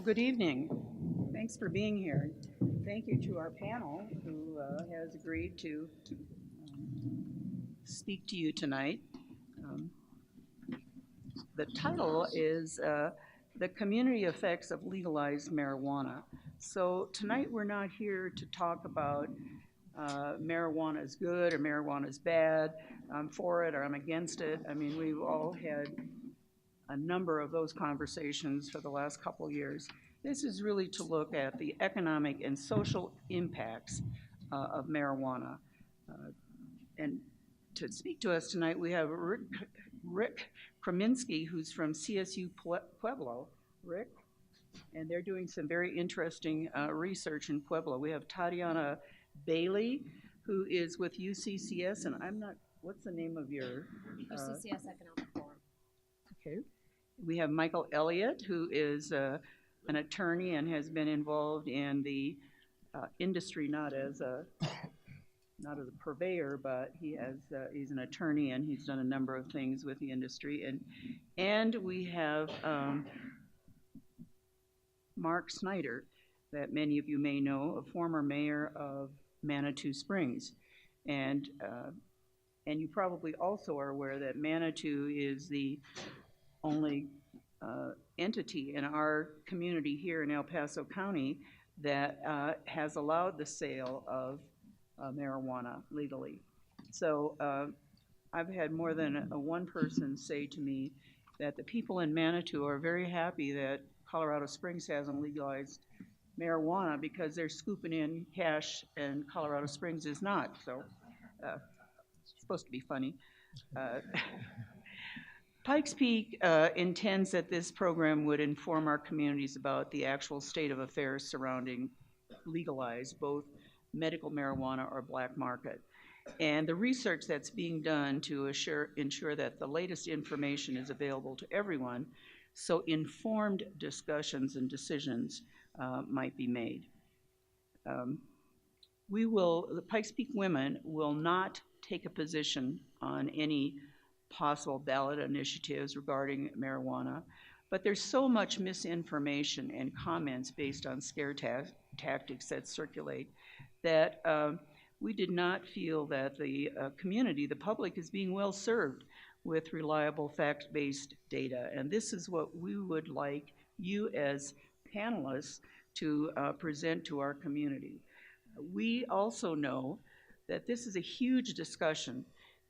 Well, good evening. Thanks for being here. Thank you to our panel who has agreed to speak to you tonight. Um, the title is The Community Effects of Legalized Marijuana. So tonight we're not here to talk about marijuana is good or marijuana is bad. I'm for it or I'm against it. I mean, we've all had a number of those conversations for the last couple of years. This is really to look at the economic and social impacts of marijuana. And to speak to us tonight, we have Rick Kreminski, who's from CSU Pueblo. Rick? And they're doing some very interesting research in Pueblo. We have Tatiana Bailey, who is with UCCS, and I'm not, what's the name of your? UCCS Economic Forum. Okay. We have Michael Elliott, who is an attorney and has been involved in the industry, not as a purveyor, but he's an attorney and he's done a number of things with the industry. And we have Marc Snyder, that many of you may know, a former mayor of Manitou Springs. And you probably also are aware that Manitou is the only entity in our community here in El Paso County that has allowed the sale of marijuana legally. So I've had more than one person say to me that the people in Manitou are very happy that Colorado Springs hasn't legalized marijuana because they're scooping in cash and Colorado Springs is not. So it's supposed to be funny. Pikes Peak intends that this program would inform our communities about the actual state of affairs surrounding legalized, both medical marijuana or black market, and the research that's being done to ensure that the latest information is available to everyone, so informed discussions and decisions might be made. The Pikes Peak women will not take a position on any possible ballot initiatives regarding marijuana, but there's so much misinformation and comments based on scare tactics that circulate that we did not feel that the community, the public, is being well served with reliable fact-based data. And this is what we would like you as panelists to present to our community. We also know that this is a huge discussion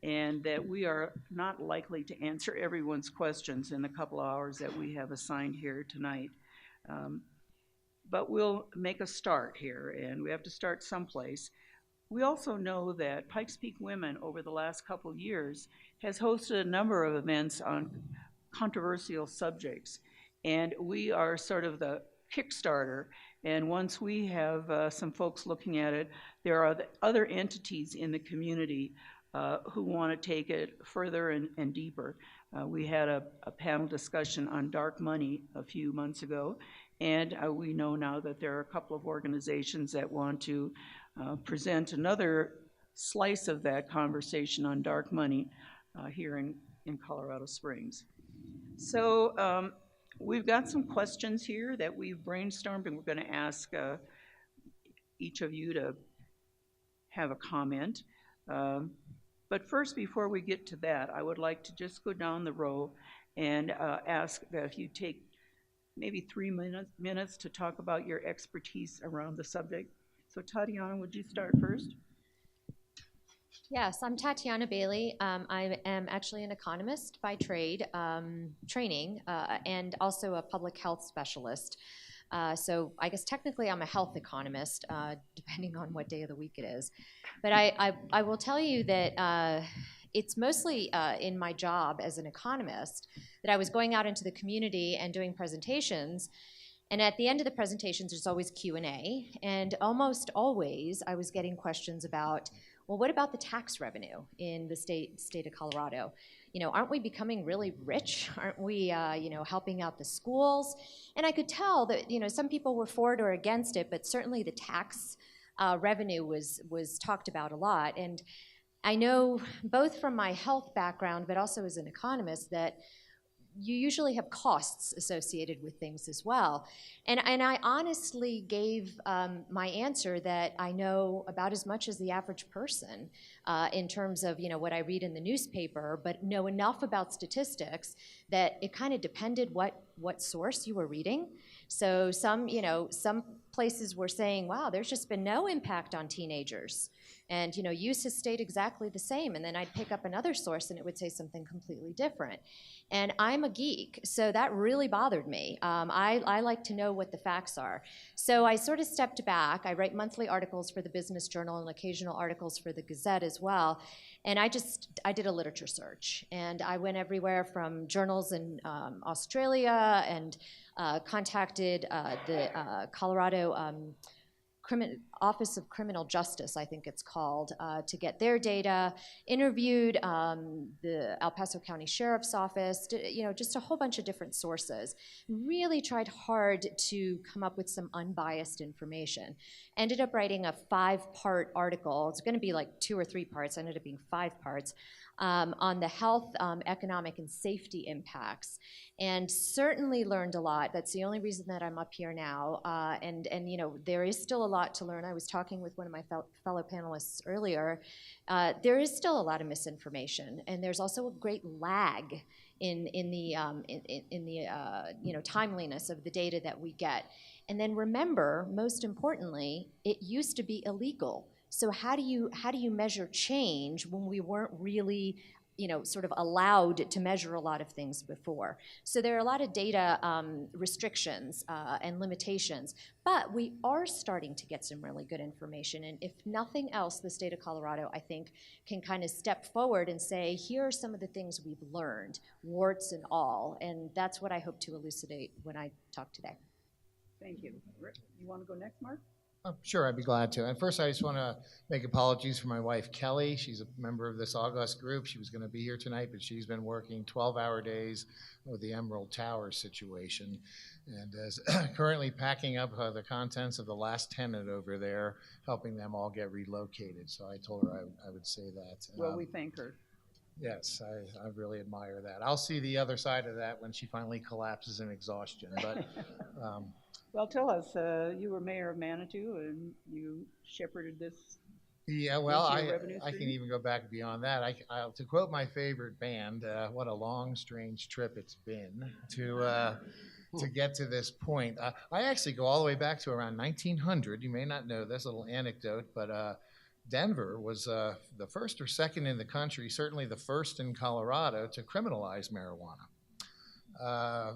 and that we are not likely to answer everyone's questions in the couple of hours that we have assigned here tonight. But we'll make a start here, and we have to start someplace. We also know that Pikes Peak Women over the last couple of years has hosted a number of events on controversial subjects, and we are sort of the Kickstarter, and once we have some folks looking at it, there are other entities in the community who want to take it further and deeper. We had a panel discussion on dark money a few months ago, and we know now that there are a couple of organizations that want to present another slice of that conversation on dark money here in Colorado Springs. So we've got some questions here that we've brainstormed, and we're going to ask each of you to have a comment. But first, before we get to that, I would like to just go down the row and ask that if you take maybe 3 minutes to talk about your expertise around the subject. So Tatiana, would you start first? Yes, I'm Tatiana Bailey. I am actually an economist by trade, training, and also a public health specialist. So I guess technically I'm a health economist, depending on what day of the week it is. But I will tell you that it's mostly in my job as an economist that I was going out into the community and doing presentations. And at the end of the presentations, there's always Q&A. And almost always I was getting questions about, well, what about the tax revenue in the state of Colorado? You know, aren't we becoming really rich? Aren't we, helping out the schools? And I could tell that, some people were for it or against it, but certainly the tax revenue was talked about a lot. And I know both from my health background, but also as an economist, that you usually have costs associated with things as well. And I honestly gave my answer that I know about as much as the average person in terms of, what I read in the newspaper, but know enough about statistics that it kind of depended what source you were reading. So some places were saying, wow, there's just been no impact on teenagers. And, use has stayed exactly the same. And then I'd pick up another source and it would say something completely different. And I'm a geek, so that really bothered me. I like to know what the facts are. So I sort of stepped back. I write monthly articles for the Business Journal and occasional articles for the Gazette as well. And I did a literature search. And I went everywhere from journals in Australia and contacted the Colorado Office of Criminal Justice, I think it's called, to get their data, interviewed the El Paso County Sheriff's Office, just a whole bunch of different sources. Really tried hard to come up with some unbiased information. Ended up writing a 5-part article. It's going to be like 2 or 3 parts. Ended up being 5 parts. On the health, economic, and safety impacts, and certainly learned a lot. That's the only reason that I'm up here now, and there is still a lot to learn. I was talking with one of my fellow panelists earlier. There is still a lot of misinformation, and there's also a great lag in the timeliness of the data that we get. And then remember, most importantly, it used to be illegal. So how do you measure change when we weren't really, sort of allowed to measure a lot of things before? So there are a lot of data restrictions and limitations, but we are starting to get some really good information. And if nothing else, the state of Colorado, I think, can kind of step forward and say, here are some of the things we've learned, warts and all. And that's what I hope to elucidate when I talk today. Thank you. Rick, you want to go next, Mark? Oh, sure, I'd be glad to. And first, I just want to make apologies for my wife, Kelly. She's a member of this august group. She was going to be here tonight, but she's been working 12-hour days with the Emerald Tower situation and is currently packing up the contents of the last tenant over there, helping them all get relocated. So I told her I would say that. Well, we thank her. Yes, I really admire that. I'll see the other side of that when she finally collapses in exhaustion. But well, tell us, you were mayor of Manitou and you shepherded this. Yeah, well, I can even go back beyond that. To quote my favorite band, what a long, strange trip it's been to get to this point. I actually go all the way back to around 1900. You may not know this little anecdote, but Denver was the first or second in the country, certainly the first in Colorado, to criminalize marijuana.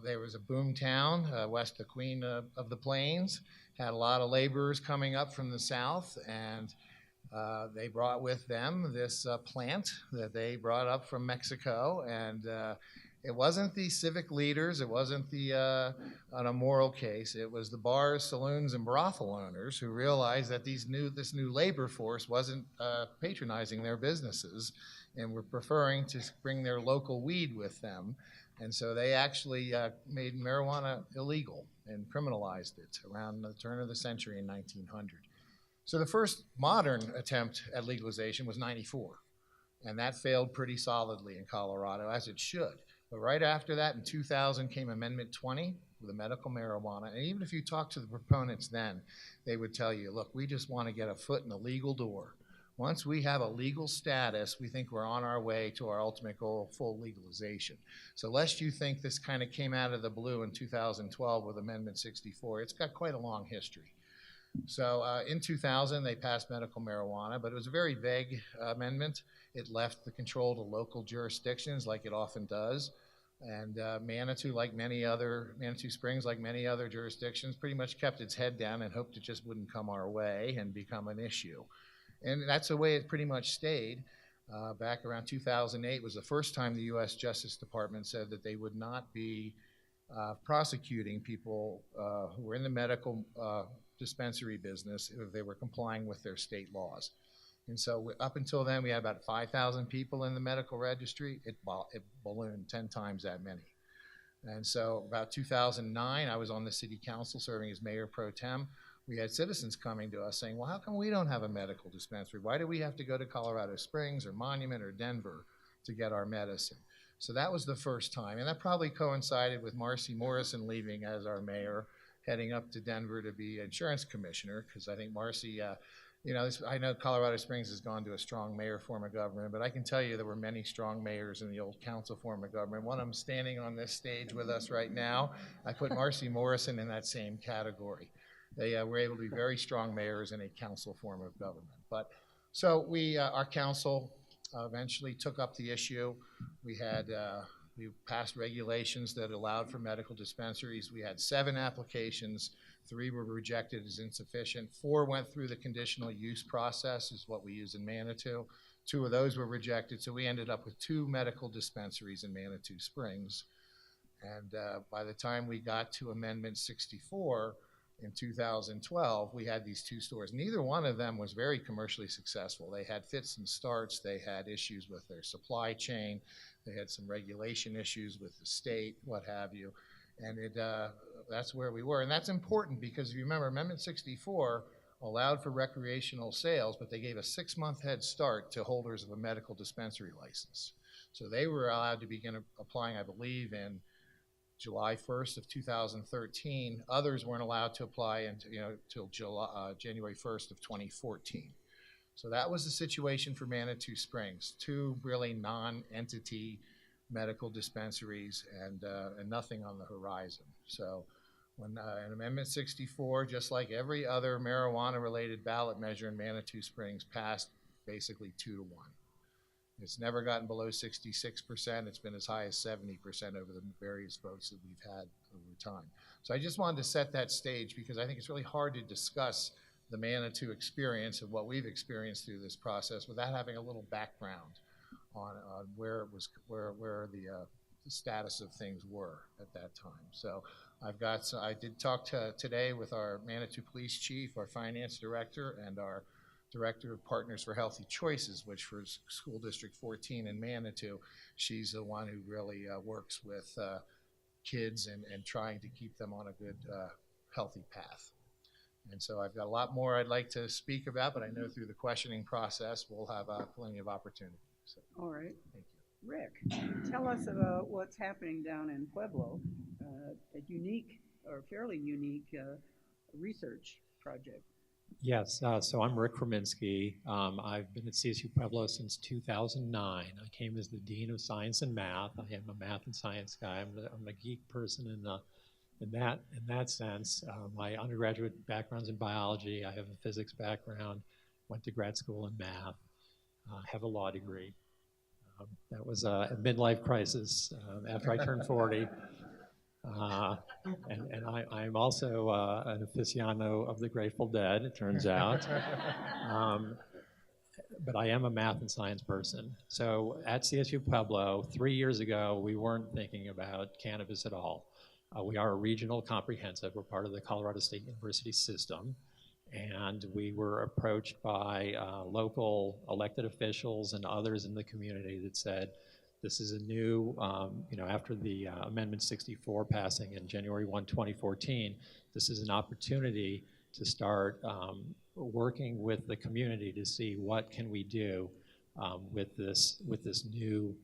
There was a boom town west of Queen of the Plains, had a lot of laborers coming up from the south, and they brought with them this plant that they brought up from Mexico, and it wasn't the civic leaders, it wasn't on a moral case, it was the bars, saloons, and brothel owners who realized that this new labor force wasn't patronizing their businesses and were preferring to bring their local weed with them. And so they actually made marijuana illegal and criminalized it around the turn of the century in 1900. So the first modern attempt at legalization was 94, and that failed pretty solidly in Colorado, as it should. But right after that, in 2000, came Amendment 20 with the medical marijuana. And even if you talk to the proponents then, they would tell you, look, we just want to get a foot in the legal door. Once we have a legal status, we think we're on our way to our ultimate goal, full legalization. So lest you think this kind of came out of the blue in 2012 with Amendment 64, it's got quite a long history. So in 2000, they passed medical marijuana, but it was a very vague amendment. It left the control to local jurisdictions like it often does. And Manitou Springs, like many other jurisdictions, pretty much kept its head down and hoped it just wouldn't come our way and become an issue. And that's the way it pretty much stayed. Back around 2008 was the first time the U.S. Justice Department said that they would not be prosecuting people who were in the medical dispensary business if they were complying with their state laws. And so up until then, we had about 5,000 people in the medical registry. It ballooned 10 times that many. And so about 2009, I was on the city council serving as mayor pro tem. We had citizens coming to us saying, well, how come we don't have a medical dispensary? Why do we have to go to Colorado Springs or Monument or Denver to get our medicine? So that was the first time, and that probably coincided with Marcy Morrison leaving as our mayor, heading up to Denver to be insurance commissioner, because I think Marcy, I know Colorado Springs has gone to a strong mayor form of government, but I can tell you there were many strong mayors in the old council form of government. One of them standing on this stage with us right now. I put Marcy Morrison in that same category. They were able to be very strong mayors in a council form of government. But so our council eventually took up the issue. We passed regulations that allowed for medical dispensaries. We had 7 applications. 3 were rejected as insufficient. 4 went through the conditional use process, is what we use in Manitou. 2 of those were rejected, so we ended up with 2 medical dispensaries in Manitou Springs. And by the time we got to Amendment 64 in 2012, we had these 2 stores. Neither one of them was very commercially successful. They had fits and starts. They had issues with their supply chain. They had some regulation issues with the state, what have you. And that's where we were. And that's important because if you remember, Amendment 64 allowed for recreational sales, but they gave a 6-month head start to holders of a medical dispensary license. So they were allowed to begin applying, I believe, in July 1st of 2013. Others weren't allowed to apply until January 1st of 2014. So that was the situation for Manitou Springs. 2 really non-entity medical dispensaries and nothing on the horizon. So when in Amendment 64, just like every other marijuana-related ballot measure in Manitou Springs, passed basically 2-1. It's never gotten below 66%. It's been as high as 70% over the various votes that we've had over time. So I just wanted to set that stage because I think it's really hard to discuss the Manitou experience and what we've experienced through this process without having a little background on where the status of things were at that time. So I did talk today with our Manitou Police Chief, our Finance Director, and our Director of Partners for Healthy Choices, which for School District 14 in Manitou, she's the one who really works with kids and trying to keep them on a good, healthy path. And so I've got a lot more I'd like to speak about, but I know through the questioning process, we'll have plenty of opportunity. So, all right. Thank you. Rick, tell us about what's happening down in Pueblo, a unique or fairly unique research project. Yes, so I'm Rick Kreminski. I've been at CSU Pueblo since 2009. I came as the Dean of Science and Math. I am a math and science guy. I'm a geek person in that sense. My undergraduate background's in biology. I have a physics background, went to grad school in math, have a law degree. That was a midlife crisis after I turned 40. And I'm also an aficionado of the Grateful Dead, it turns out. But I am a math and science person. So at CSU Pueblo, 3 years ago, we weren't thinking about cannabis at all. We are a regional comprehensive. We're part of the Colorado State University system. And we were approached by local elected officials and others in the community that said, this is a new, after the Amendment 64 passing in January 1, 2014, this is an opportunity to start working with the community to see what can we do with this new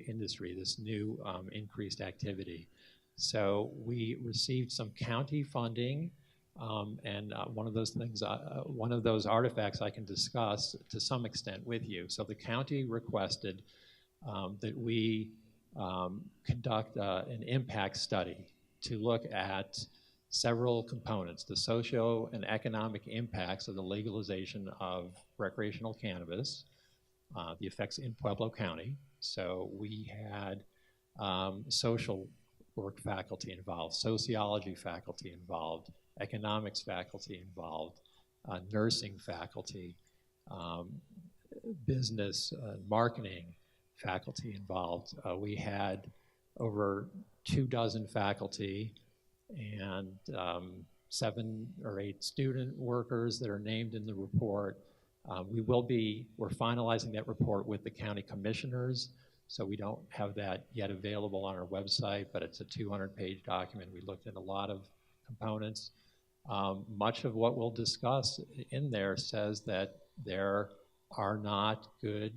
industry, this new increased activity. So we received some county funding, and one of those artifacts I can discuss to some extent with you. So the county requested that we conduct an impact study to look at several components, the socio and economic impacts of the legalization of recreational cannabis, the effects in Pueblo County. So we had social work faculty involved, sociology faculty involved, economics faculty involved, nursing faculty, business, marketing faculty involved. We had over 24 faculty and 7 or 8 student workers that are named in the report. We're finalizing that report with the county commissioners, so we don't have that yet available on our website, but it's a 200-page document. We looked at a lot of components. Much of what we'll discuss in there says that there are not good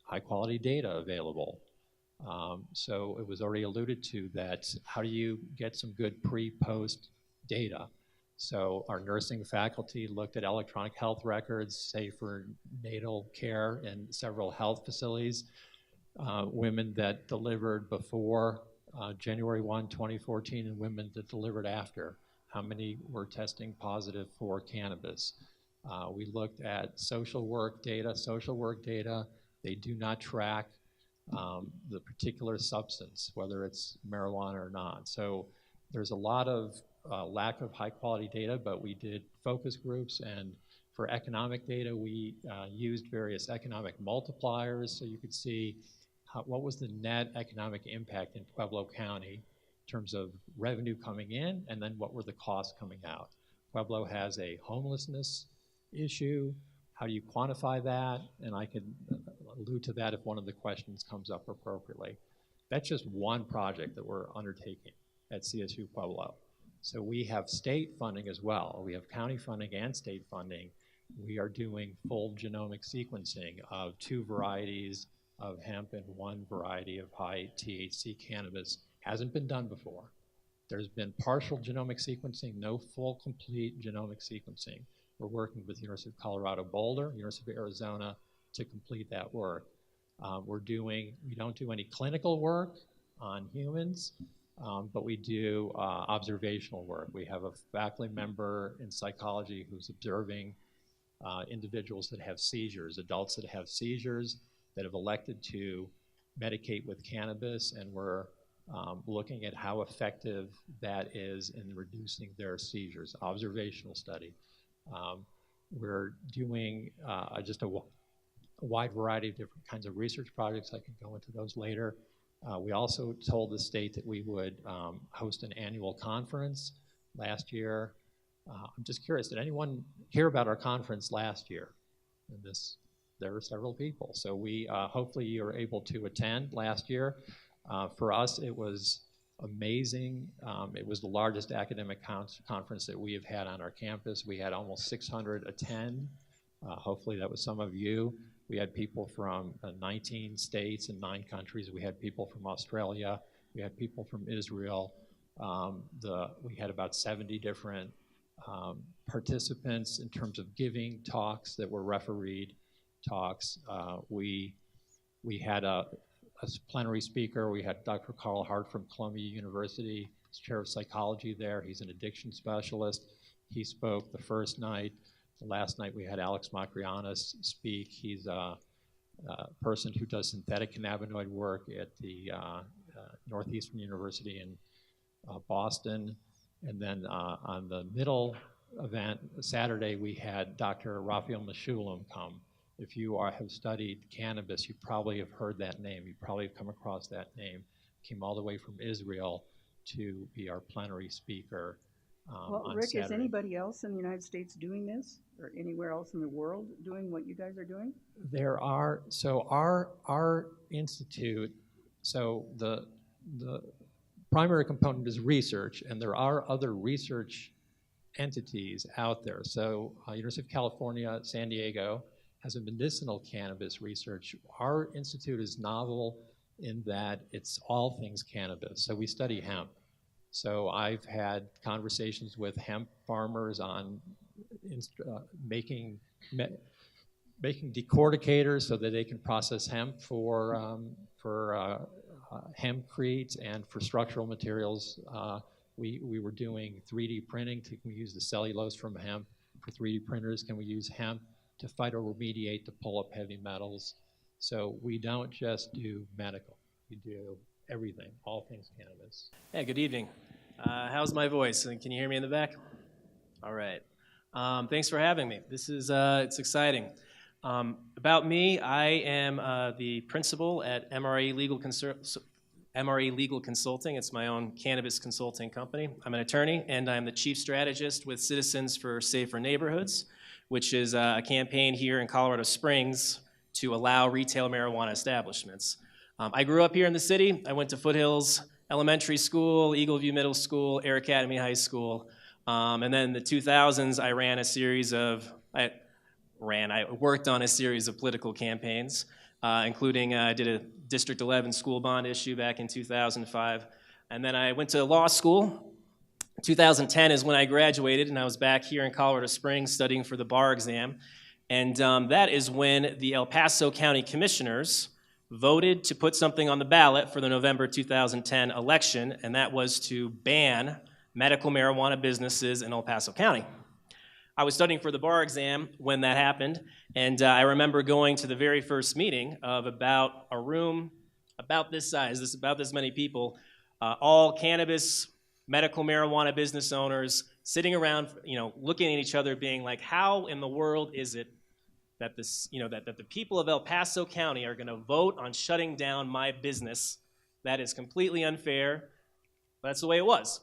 high-quality data available. So it was already alluded to that how do you get some good pre-post data? So our nursing faculty looked at electronic health records, say for natal care in several health facilities, women that delivered before January 1, 2014, and women that delivered after. How many were testing positive for cannabis? We looked at social work data. Social work data, they do not track the particular substance, whether it's marijuana or not. So there's a lot of lack of high quality data, but we did focus groups, and for economic data, we used various economic multipliers so you could see what was the net economic impact in Pueblo County in terms of revenue coming in, and then what were the costs coming out. Pueblo has a homelessness issue. How do you quantify that? And I can allude to that if one of the questions comes up appropriately. That's just one project that we're undertaking at CSU Pueblo. So we have state funding as well. We have county funding and state funding. We are doing full genomic sequencing of 2 varieties of hemp and 1 variety of high THC cannabis. Hasn't been done before. There's been partial genomic sequencing, no full complete genomic sequencing. We're working with the University of Colorado Boulder, University of Arizona to complete that work. We don't do any clinical work on humans, but we do observational work. We have a faculty member in psychology who's observing individuals that have seizures, adults that have seizures, that have elected to medicate with cannabis, and we're looking at how effective that is in reducing their seizures, observational study. We're doing just a wide variety of different kinds of research projects. I can go into those later. We also told the state that we would host an annual conference last year. I'm just curious, did anyone hear about our conference last year? There were several people. So we hopefully you were able to attend last year. For us, it was amazing. It was the largest academic conference that we have had on our campus. We had almost 600 attend. Hopefully that was some of you. We had people from 19 states and 9 countries. We had people from Australia. We had people from Israel. We had about 70 different participants in terms of giving talks that were refereed talks. We had a plenary speaker. We had Dr. Carl Hart from Columbia University. He's chair of psychology there. He's an addiction specialist. He spoke the first night. Last night we had Alex Macrianis speak. He's a person who does synthetic cannabinoid work at the Northeastern University in Boston. And then on the middle event, Saturday, we had Dr. Raphael Meshulam come. If you have studied cannabis, you probably have heard that name. You probably have come across that name. Came all the way from Israel to be our plenary speaker Well, on Rick, Saturday. is anybody else in the United States doing this, or anywhere else in the world doing what you guys are doing? There are, so our institute, so the primary component is research, and there are other research entities out there. So University of California, San Diego has a medicinal cannabis research. Our institute is novel in that it's all things cannabis. So we study hemp. So I've had conversations with hemp farmers on making decorticators so that they can process hemp for hempcretes and for structural materials. We were doing 3D printing. Can we use the cellulose from hemp for 3D printers? Can we use hemp to phytoremediate to pull up heavy metals? So we don't just do medical. We do everything, all things cannabis. Hey, good evening. How's my voice? Can you hear me in the back? All right. Thanks for having me. This is it's exciting. About me, I am the principal at MRE Legal Consulting. It's my own cannabis consulting company. I'm an attorney, and I'm the chief strategist with Citizens for Safer Neighborhoods, which is a campaign here in Colorado Springs to allow retail marijuana establishments. I grew up here in the city. I went to Foothills Elementary School, Eagle View Middle School, Air Academy High School, and then in the 2000s, I worked on a series of political campaigns, including I did a District 11 school bond issue back in 2005. And then I went to law school. 2010 is when I graduated, and I was back here in Colorado Springs studying for the bar exam. And that is when the El Paso County Commissioners voted to put something on the ballot for the November 2010 election, and that was to ban medical marijuana businesses in El Paso County. I was studying for the bar exam when that happened, and I remember going to the very first meeting of about a room about this size, about this many people, all cannabis, medical marijuana business owners sitting around, looking at each other, being like, "How in the world is it that that the people of El Paso County are going to vote on shutting down my business? That is completely unfair." That's the way it was.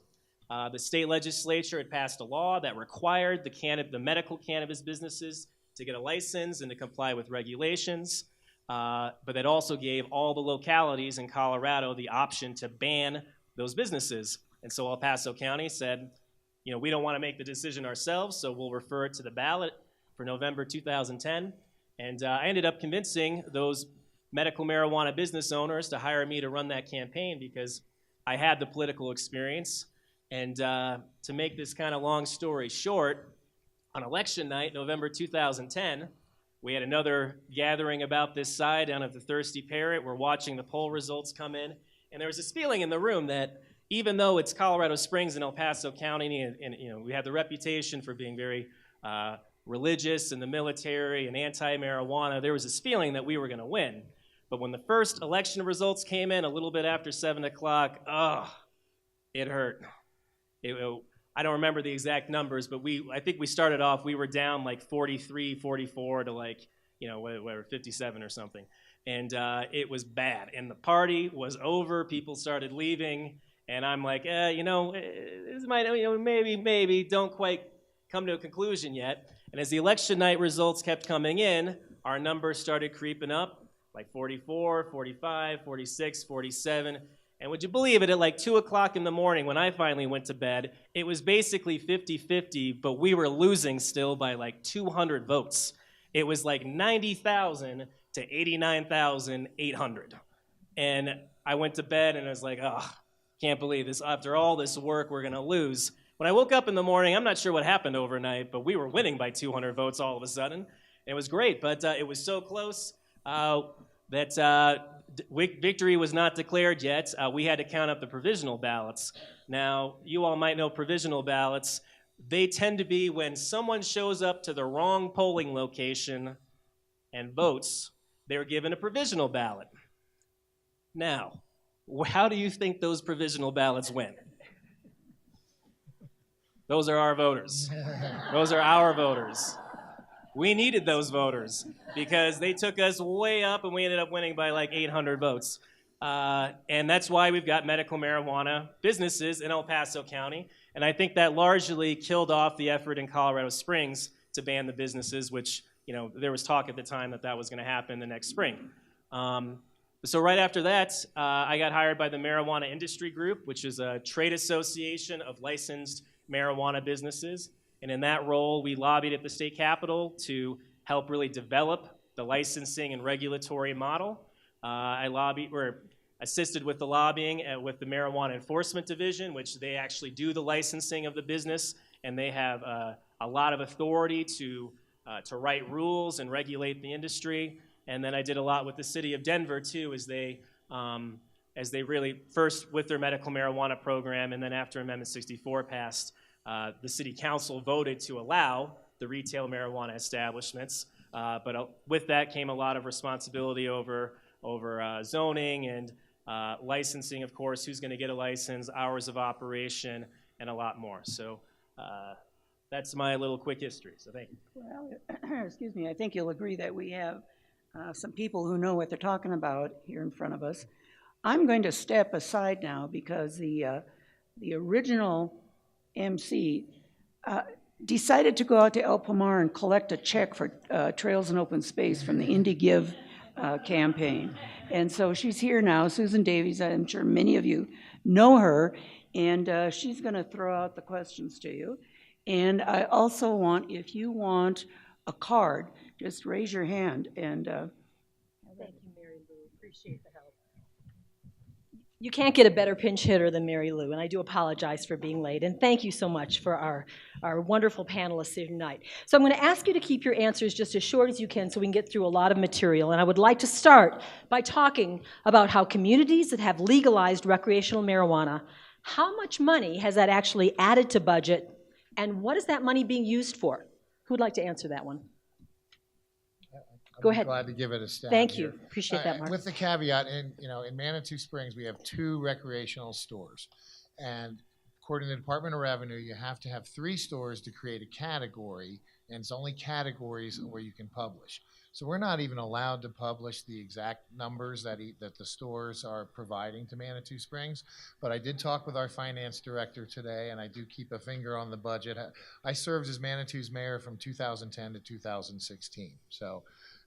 The state legislature had passed a law that required the medical cannabis businesses to get a license and to comply with regulations, but that also gave all the localities in Colorado the option to ban those businesses. And so El Paso County said, we don't want to make the decision ourselves, so we'll refer it to the ballot for November 2010. And I ended up convincing those medical marijuana business owners to hire me to run that campaign because I had the political experience. And to make this kind of long story short, on election night, November 2010, we had another gathering about this side down at the Thirsty Parrot. We're watching the poll results come in. And there was this feeling in the room that even though it's Colorado Springs and El Paso County, and we have the reputation for being very religious in the military and anti-marijuana, there was this feeling that we were going to win. But when the first election results came in a little bit after 7 o'clock, it hurt. I don't remember the exact numbers, but I think we started off, we were down like 43, 44 to like, whatever, 57 or something. And it was bad. And the party was over. People started leaving. And I'm like, this might, maybe don't quite come to a conclusion yet. And as the election night results kept coming in, our numbers started creeping up, like 44, 45, 46, 47. And would you believe it, at like 2 o'clock in the morning when I finally went to bed, it was basically 50-50, but we were losing still by like 200 votes. It was like 90,000 to 89,800. And I went to bed and I was like, can't believe this. After all this work, we're going to lose. When I woke up in the morning, I'm not sure what happened overnight, but we were winning by 200 votes all of a sudden. It was great, but it was so close that victory was not declared yet. We had to count up the provisional ballots. Now, you all might know provisional ballots. They tend to be when someone shows up to the wrong polling location and votes, they're given a provisional ballot. Now, how do you think those provisional ballots went? Those are our voters. Those are our voters. We needed those voters because they took us way up and we ended up winning by like 800 votes. And that's why we've got medical marijuana businesses in El Paso County. And I think that largely killed off the effort in Colorado Springs to ban the businesses, which, there was talk at the time that was going to happen the next spring. So right after that, I got hired by the Marijuana Industry Group, which is a trade association of licensed marijuana businesses. And in that role, we lobbied at the state capitol to help really develop the licensing and regulatory model. Assisted with the lobbying with the Marijuana Enforcement Division, which they actually do the licensing of the business, and they have a lot of authority to write rules and regulate the industry. And then I did a lot with the city of Denver too, as they really first with their medical marijuana program, and then after Amendment 64 passed, the city council voted to allow the retail marijuana establishments. But with that came a lot of responsibility over zoning and licensing, of course, who's going to get a license, hours of operation, and a lot more. So that's my little quick history. So thank you. Well, excuse me, I think you'll agree that we have some people who know what they're talking about here in front of us. I'm going to step aside now because the original MC decided to go out to El Pomar and collect a check for Trails and Open Space from the Indie Give campaign. And so she's here now, Susan Davies. I'm sure many of you know her, and she's going to throw out the questions to you. And I also want, if you want a card, just raise your hand. And thank you, Mary Lou. Appreciate the help. You can't get a better pinch hitter than Mary Lou, and I do apologize for being late. And thank you so much for our wonderful panelists here tonight. So I'm going to ask you to keep your answers just as short as you can so we can get through a lot of material. And I would like to start by talking about how communities that have legalized recreational marijuana, how much money has that actually added to budget, and what is that money being used for? Who would like to answer that one? Go ahead. Glad to give it a stab. Thank you. Here. Appreciate that, Mark. With the caveat, in Manitou Springs, we have 2 recreational stores, and according to the Department of Revenue, you have to have 3 stores to create a category, and it's only categories where you can publish. So we're not even allowed to publish the exact numbers that the stores are providing to Manitou Springs. But I did talk with our finance director today, and I do keep a finger on the budget. I served as Manitou's mayor from 2010 to 2016. So.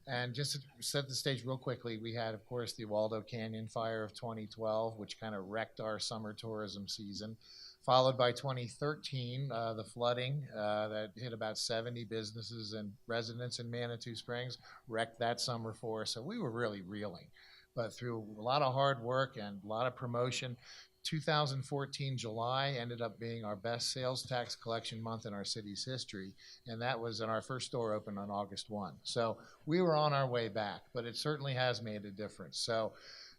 And just to set the stage real quickly, we had, of course, the Waldo Canyon fire of 2012, which kind of wrecked our summer tourism season, followed by 2013, the flooding that hit about 70 businesses and residents in Manitou Springs, wrecked that summer for us. So we were really reeling. But through a lot of hard work and a lot of promotion, 2014 July ended up being our best sales tax collection month in our city's history, and that was in our first store opened on August 1. So we were on our way back, but it certainly has made a difference. So,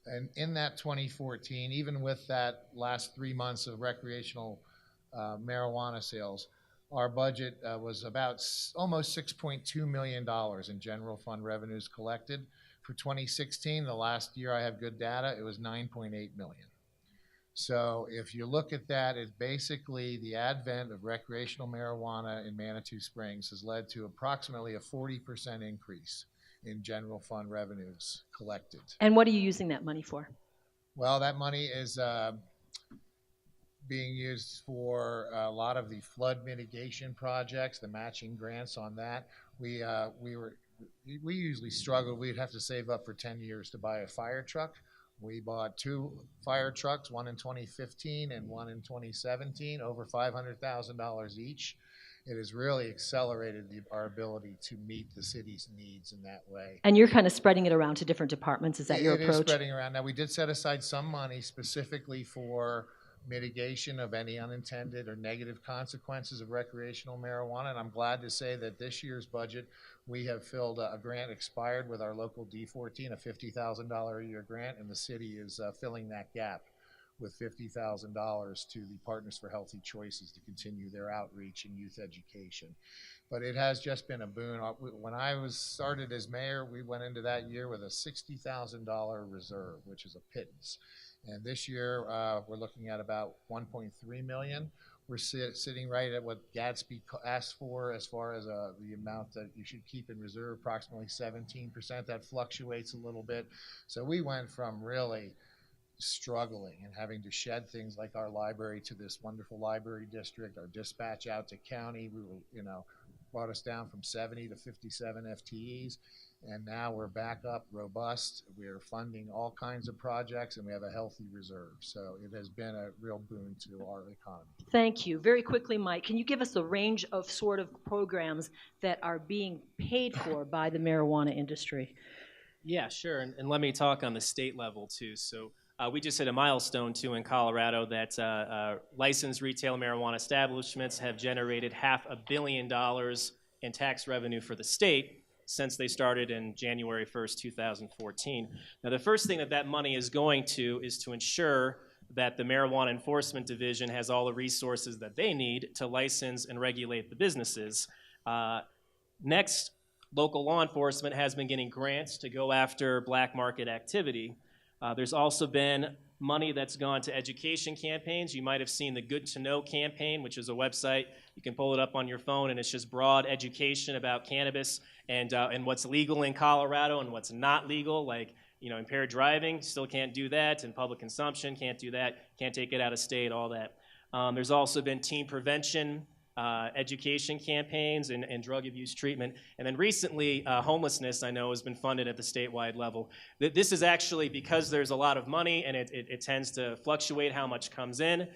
and in that 2014, even with that last 3 months of recreational marijuana sales, our budget was about almost $6.2 million in general fund revenues collected. For 2016, the last year I have good data, it was $9.8 million. So if you look at that, it's basically the advent of recreational marijuana in Manitou Springs has led to approximately a 40% increase in general fund revenues collected. And what are you using that money for? Well, that money is being used for a lot of the flood mitigation projects, the matching grants on that. We usually struggled. We'd have to save up for 10 years to buy a fire truck. We bought 2 fire trucks, one in 2015 and one in 2017, over $500,000 each. It has really accelerated our ability to meet the city's needs in that way. And you're kind of spreading it around to different departments. Is that your approach? It is spreading around. Now, we did set aside some money specifically for mitigation of any unintended or negative consequences of recreational marijuana, and I'm glad to say that this year's budget, we have filled a grant expired with our local D14, a $50,000 a year grant, and the city is filling that gap with $50,000 to the Partners for Healthy Choices to continue their outreach and youth education. But it has just been a boon. When I was started as mayor, we went into that year with a $60,000 reserve, which is a pittance. And this year, we're looking at about $1.3 million. We're sitting right at what Gatsby asked for as far as the amount that you should keep in reserve, approximately 17%. That fluctuates a little bit. So we went from really struggling and having to shed things like our library to this wonderful library district, our dispatch out to county. We were, brought us down from 70 to 57 FTEs. And now we're back up robust. We're funding all kinds of projects, and we have a healthy reserve. So it has been a real boon to our economy. Thank you. Very quickly, Mike, can you give us a range of sort of programs that are being paid for by the marijuana industry? Yeah, sure. And let me talk on the state level, too. So we just hit a milestone, too, in Colorado that licensed retail marijuana establishments have generated $500 million in tax revenue for the state since they started in January 1st, 2014. Now, the first thing that money is going to is to ensure that the Marijuana Enforcement Division has all the resources that they need to license and regulate the businesses. Next, local law enforcement has been getting grants to go after black market activity. There's also been money that's gone to education campaigns. You might have seen the Good to Know campaign, which is a website. You can pull it up on your phone, and it's just broad education about cannabis and what's legal in Colorado and what's not legal, like impaired driving, still can't do that, and public consumption, can't do that, can't take it out of state, all that. There's also been teen prevention education campaigns and drug abuse treatment. And then recently, homelessness, I know, has been funded at the statewide level. This is actually because there's a lot of money, and it tends to fluctuate how much comes in.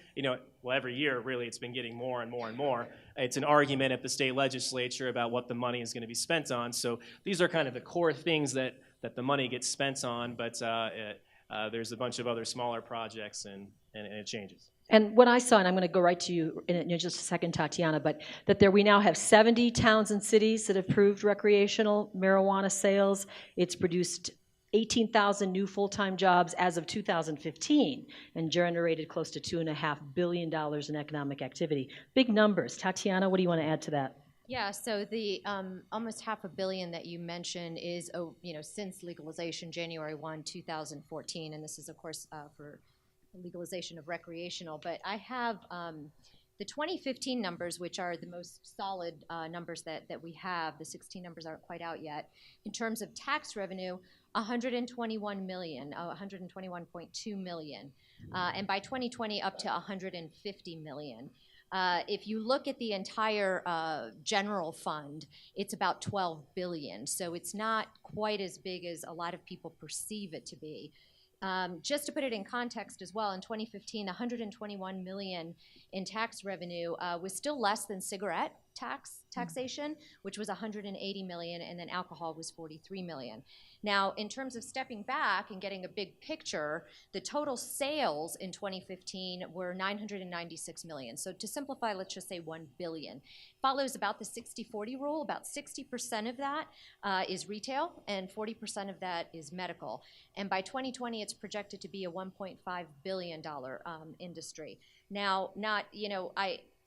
Well, every year, really, it's been getting more and more and more. It's an argument at the state legislature about what the money is going to be spent on. So these are kind of the core things that the money gets spent on, but there's a bunch of other smaller projects, and it changes. And what I saw, and I'm going to go right to you in just a second, Tatiana, but that we now have 70 towns and cities that have approved recreational marijuana sales. It's produced 18,000 new full-time jobs as of 2015 and generated close to $2.5 billion in economic activity. Big numbers. Tatiana, what do you want to add to that? Yeah, so the almost $500 million that you mentioned is, since legalization, January 1, 2014, and this is, of course, for legalization of recreational. But I have the 2015 numbers, which are the most solid numbers that we have. The 16 numbers aren't quite out yet. In terms of tax revenue, 121 million, 121.2 million, and by 2020 up to 150 million. If you look at the entire general fund, it's about 12 billion, so it's not quite as big as a lot of people perceive it to be. Just to put it in context as well, in 2015, 121 million in tax revenue was still less than cigarette taxation, which was 180 million, and then alcohol was 43 million. Now, in terms of stepping back and getting a big picture, the total sales in 2015 were 996 million. So to simplify, let's just say 1 billion. Follows about the 60-40 rule. About 60% of that is retail, and 40% of that is medical. And by 2020, it's projected to be a $1.5 billion industry. Now,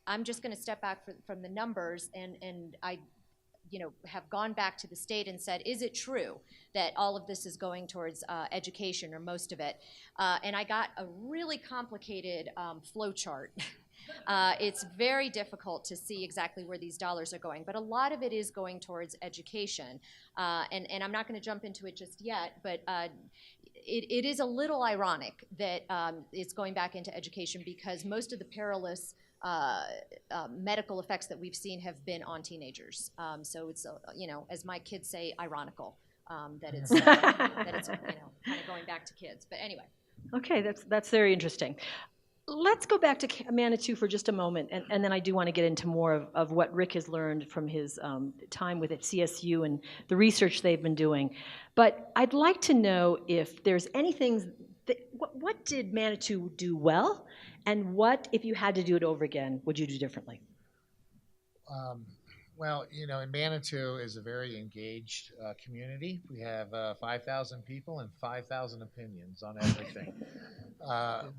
I'm just going to step back from the numbers, and I have gone back to the state and said, is it true that all of this is going towards education, or most of it? And I got a really complicated flow chart. It's very difficult to see exactly where these dollars are going, but a lot of it is going towards education. And I'm not going to jump into it just yet, but it is a little ironic that it's going back into education, because most of the perilous medical effects that we've seen have been on teenagers. So it's, as my kids say, ironical that it's kind of going back to kids. But anyway. Okay, that's very interesting. Let's go back to Manitou for just a moment, and then I do want to get into more of what Rick has learned from his time with at CSU and the research they've been doing. But I'd like to know if there's anything, what did Manitou do well, and what, if you had to do it over again, would you do differently? Well, in Manitou is a very engaged community. We have 5,000 people and 5,000 opinions on everything.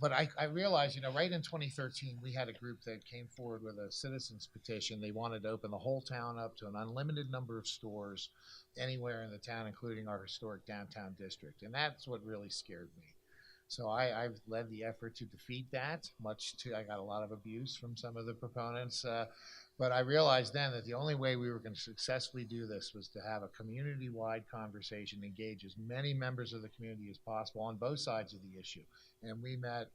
But I realized, right in 2013, we had a group that came forward with a citizens petition. They wanted to open the whole town up to an unlimited number of stores anywhere in the town, including our historic downtown district. And that's what really scared me. So I've led the effort to defeat that, I got a lot of abuse from some of the proponents. But I realized then that the only way we were going to successfully do this was to have a community-wide conversation, engage as many members of the community as possible on both sides of the issue. And we met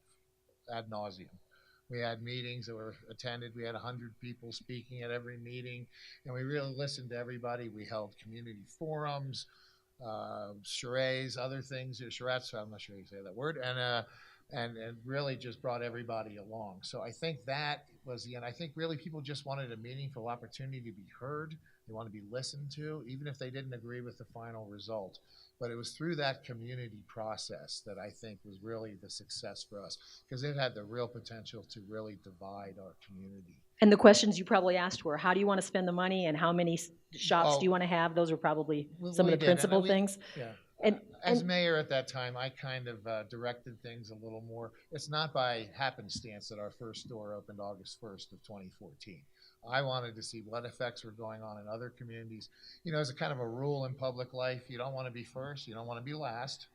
ad nauseum. We had meetings that were attended. We had 100 people speaking at every meeting, and we really listened to everybody. We held community forums, charades, other things, charrettes, I'm not sure you say that word, and really just brought everybody along. So I think that was the end. I think really people just wanted a meaningful opportunity to be heard. They want to be listened to, even if they didn't agree with the final result. But it was through that community process that I think was really the success for us, because it had the real potential to really divide our community. And the questions you probably asked were, how do you want to spend the money, and how many shops do you want to have? Those were probably some of the principal things. Yeah. As mayor at that time, I kind of directed things a little more. It's not by happenstance that our first store opened August 1st of 2014. I wanted to see what effects were going on in other communities. As a kind of a rule in public life, you don't want to be first, you don't want to be last.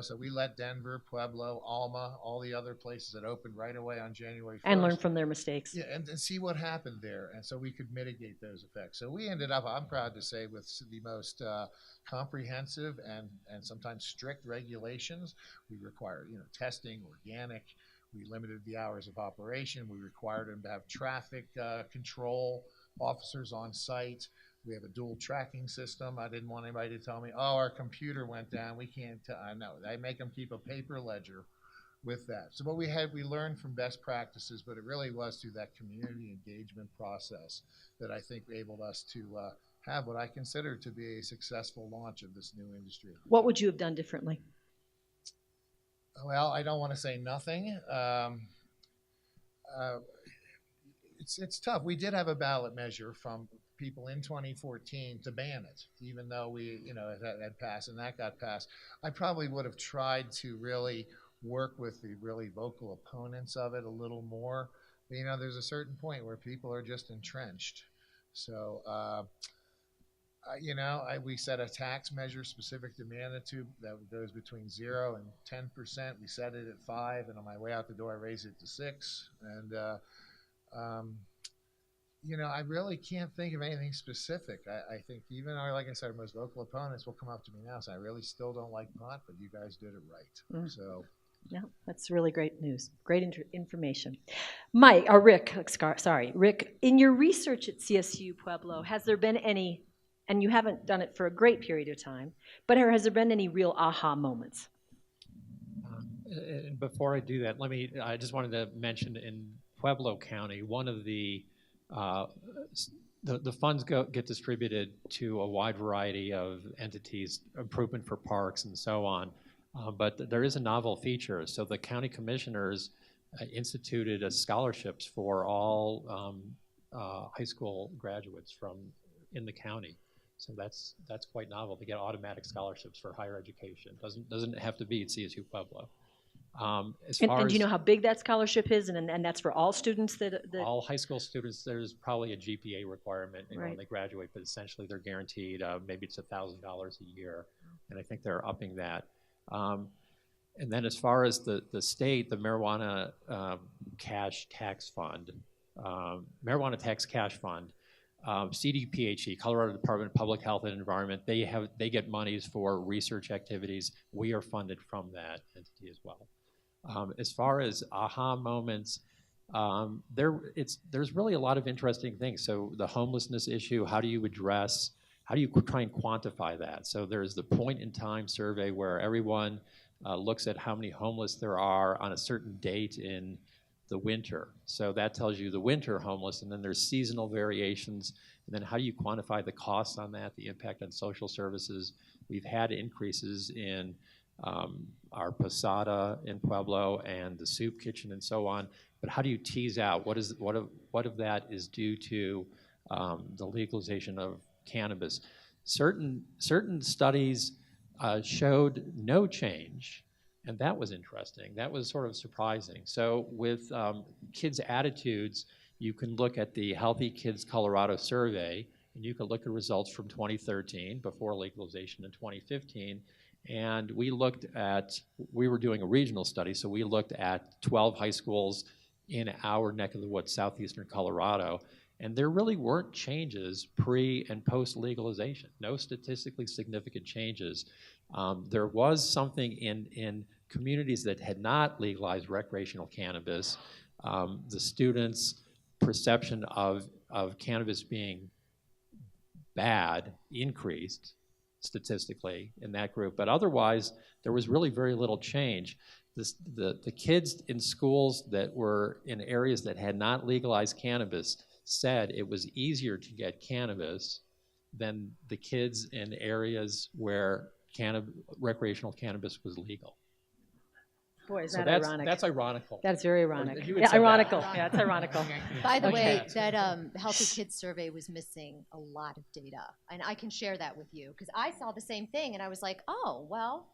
So we let Denver, Pueblo, Alma, all the other places that opened right away on January 1st. And learn from their mistakes. Yeah, and see what happened there. And so we could mitigate those effects. So we ended up, I'm proud to say, with the most comprehensive and sometimes strict regulations. We required, testing, organic. We limited the hours of operation. We required them to have traffic control officers on site. We have a dual tracking system. I didn't want anybody to tell me, oh, our computer went down. We can't tell. I know. I make them keep a paper ledger with that. So what we learned from best practices, but it really was through that community engagement process that I think enabled us to have what I consider to be a successful launch of this new industry. What would you have done differently? Well, I don't want to say nothing. It's tough. We did have a ballot measure from people in 2014 to ban it, even though it had passed, and that got passed. I probably would have tried to really work with the really vocal opponents of it a little more. But, there's a certain point where people are just entrenched. So, we set a tax measure specific to Manitou that goes between 0 and 10%. We set it at 5, and on my way out the door, I raised it to 6. And I really can't think of anything specific. I think even like I said, our most vocal opponents will come up to me now and say, I really still don't like pot, but you guys did it right. Mm. So. Yeah, that's really great news. Great information. Rick, Rick, in your research at CSU Pueblo, has there been any, and you haven't done it for a great period of time, but has there been any real aha moments? Before I do that, I just wanted to mention in Pueblo County, one of the funds get distributed to a wide variety of entities, improvement for parks and so on. But there is a novel feature. So the county commissioners instituted scholarships for all high school graduates in the county. So that's quite novel to get automatic scholarships for higher education. Doesn't have to be at CSU Pueblo. And do you know how big that scholarship is, and that's for all students that all high school students? There's probably a GPA requirement when they graduate, but essentially they're guaranteed maybe it's $1,000 a year, and I think they're upping that. And then as far as the state, the marijuana cash tax fund, marijuana tax cash fund, CDPHE, Colorado Department of Public Health and Environment, they get monies for research activities. We are funded from that entity as well. As far as aha moments, there's really a lot of interesting things. So the homelessness issue, how do you try and quantify that? So there's the point in time survey where everyone looks at how many homeless there are on a certain date in the winter. So that tells you the winter homeless, and then there's seasonal variations. And then how do you quantify the costs on that, the impact on social services? We've had increases in our posada in Pueblo and the soup kitchen and so on. But how do you tease out what of that is due to the legalization of cannabis? Certain studies showed no change, and that was interesting. That was sort of surprising. So with kids' attitudes, you can look at the Healthy Kids Colorado survey, and you can look at results from 2013 before legalization in 2015. And we were doing a regional study, so we looked at 12 high schools in our neck of the woods, southeastern Colorado. And there really weren't changes pre and post legalization, no statistically significant changes. There was something in communities that had not legalized recreational cannabis. The students' perception of cannabis being bad increased statistically in that group, but otherwise there was really very little change. The kids in schools that were in areas that had not legalized cannabis said it was easier to get cannabis than the kids in areas where recreational cannabis was legal. Boy, is that ironic. That's ironical. That's very ironic. Yeah, ironical. Yeah, it's ironical. By the way, that Healthy Kids survey was missing a lot of data, and I can share that with you because I saw the same thing, and I was like, oh, well,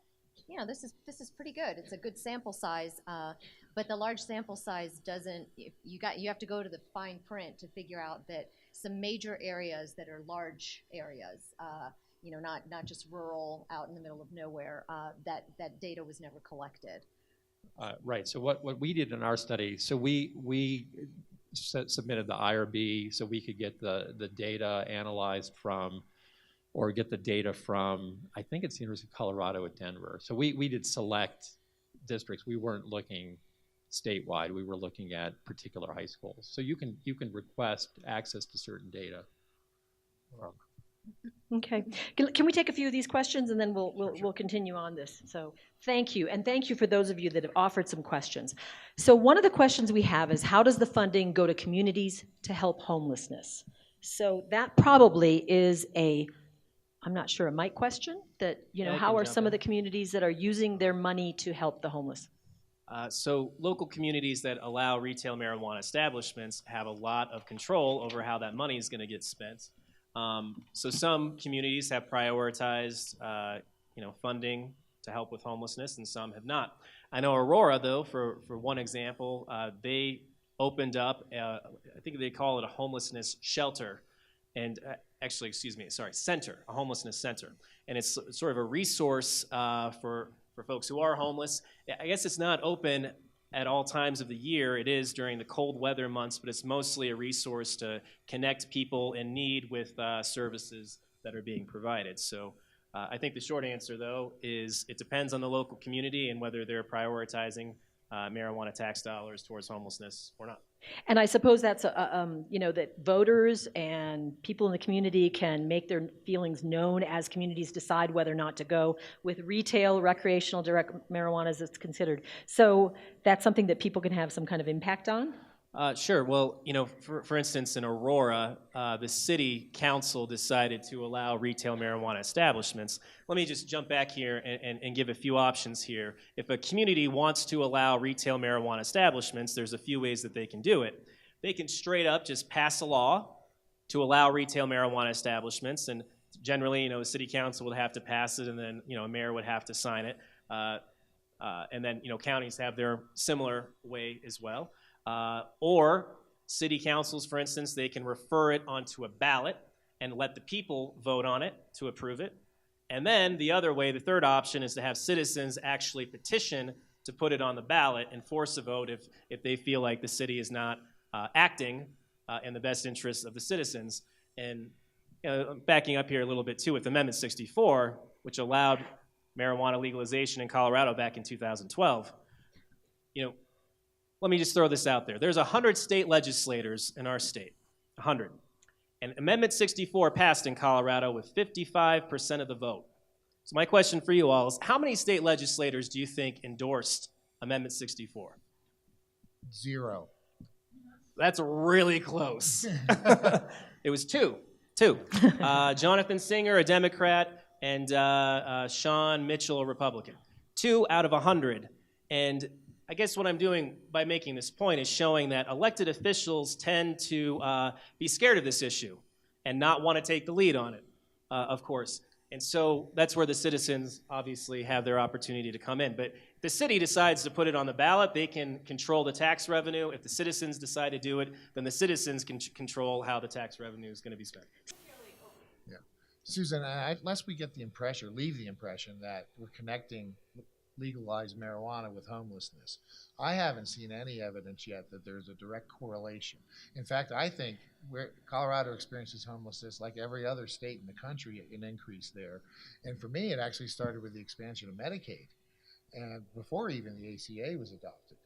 this is pretty good. It's a good sample size, but the large sample size doesn't. You have to go to the fine print to figure out that some major areas that are large areas, not just rural out in the middle of nowhere. That data was never collected. Right. So what we did in our study, so we submitted the IRB so we could get the data analyzed from, or get the data from, I think it's the University of Colorado at Denver. So we did select districts. We weren't looking statewide. We were looking at particular high schools. So you can request access to certain data. Okay. Can we take a few of these questions and then we'll continue on this? So thank you, and thank you for those of you that have offered some questions. So one of the questions we have is, how does the funding go to communities to help homelessness? So that probably is I'm not sure, a Mike question, that, how are some of the communities that are using their money to help the homeless? So local communities that allow retail marijuana establishments have a lot of control over how that money is going to get spent. So some communities have prioritized, funding to help with homelessness, and some have not. I know Aurora, though, for one example, they opened up, I think they call it a homelessness shelter, and center, a homelessness center. And it's sort of a resource for folks who are homeless. I guess it's not open at all times of the year. It is during the cold weather months, but it's mostly a resource to connect people in need with services that are being provided. So I think the short answer, though, is it depends on the local community and whether they're prioritizing marijuana tax dollars towards homelessness or not. And I suppose that's, that voters and people in the community can make their feelings known as communities decide whether or not to go with retail, recreational, direct marijuana as it's considered. So that's something that people can have some kind of impact on? Sure. Well, for instance, in Aurora, the city council decided to allow retail marijuana establishments. Let me just jump back here and give a few options here. If a community wants to allow retail marijuana establishments, there's a few ways that they can do it. They can straight up just pass a law to allow retail marijuana establishments, and generally, the city council would have to pass it, and then, a mayor would have to sign it. And then, counties have their similar way as well. Or city councils, for instance, they can refer it onto a ballot and let the people vote on it to approve it. And then the other way, the third option, is to have citizens actually petition to put it on the ballot and force a vote if they feel like the city is not acting in the best interests of the citizens. And backing up here a little bit too, with Amendment 64, which allowed marijuana legalization in Colorado back in 2012, let me just throw this out there. There's 100 state legislators in our state, 100. And Amendment 64 passed in Colorado with 55% of the vote. So my question for you all is, how many state legislators do you think endorsed Amendment 64? 0. That's really close. It was two. Jonathan Singer, a Democrat, and Sean Mitchell, a Republican. 2 out of 100. And I guess what I'm doing by making this point is showing that elected officials tend to be scared of this issue and not want to take the lead on it, of course. And so that's where the citizens obviously have their opportunity to come in. But if the city decides to put it on the ballot, they can control the tax revenue. If the citizens decide to do it, then the citizens can control how the tax revenue is going to be spent. Yeah. Susan, lest we get the impression, or leave the impression that we're connecting legalized marijuana with homelessness, I haven't seen any evidence yet that there's a direct correlation. In fact, I think where Colorado experiences homelessness like every other state in the country, an increase there. And for me, it actually started with the expansion of Medicaid, and before even the ACA was adopted,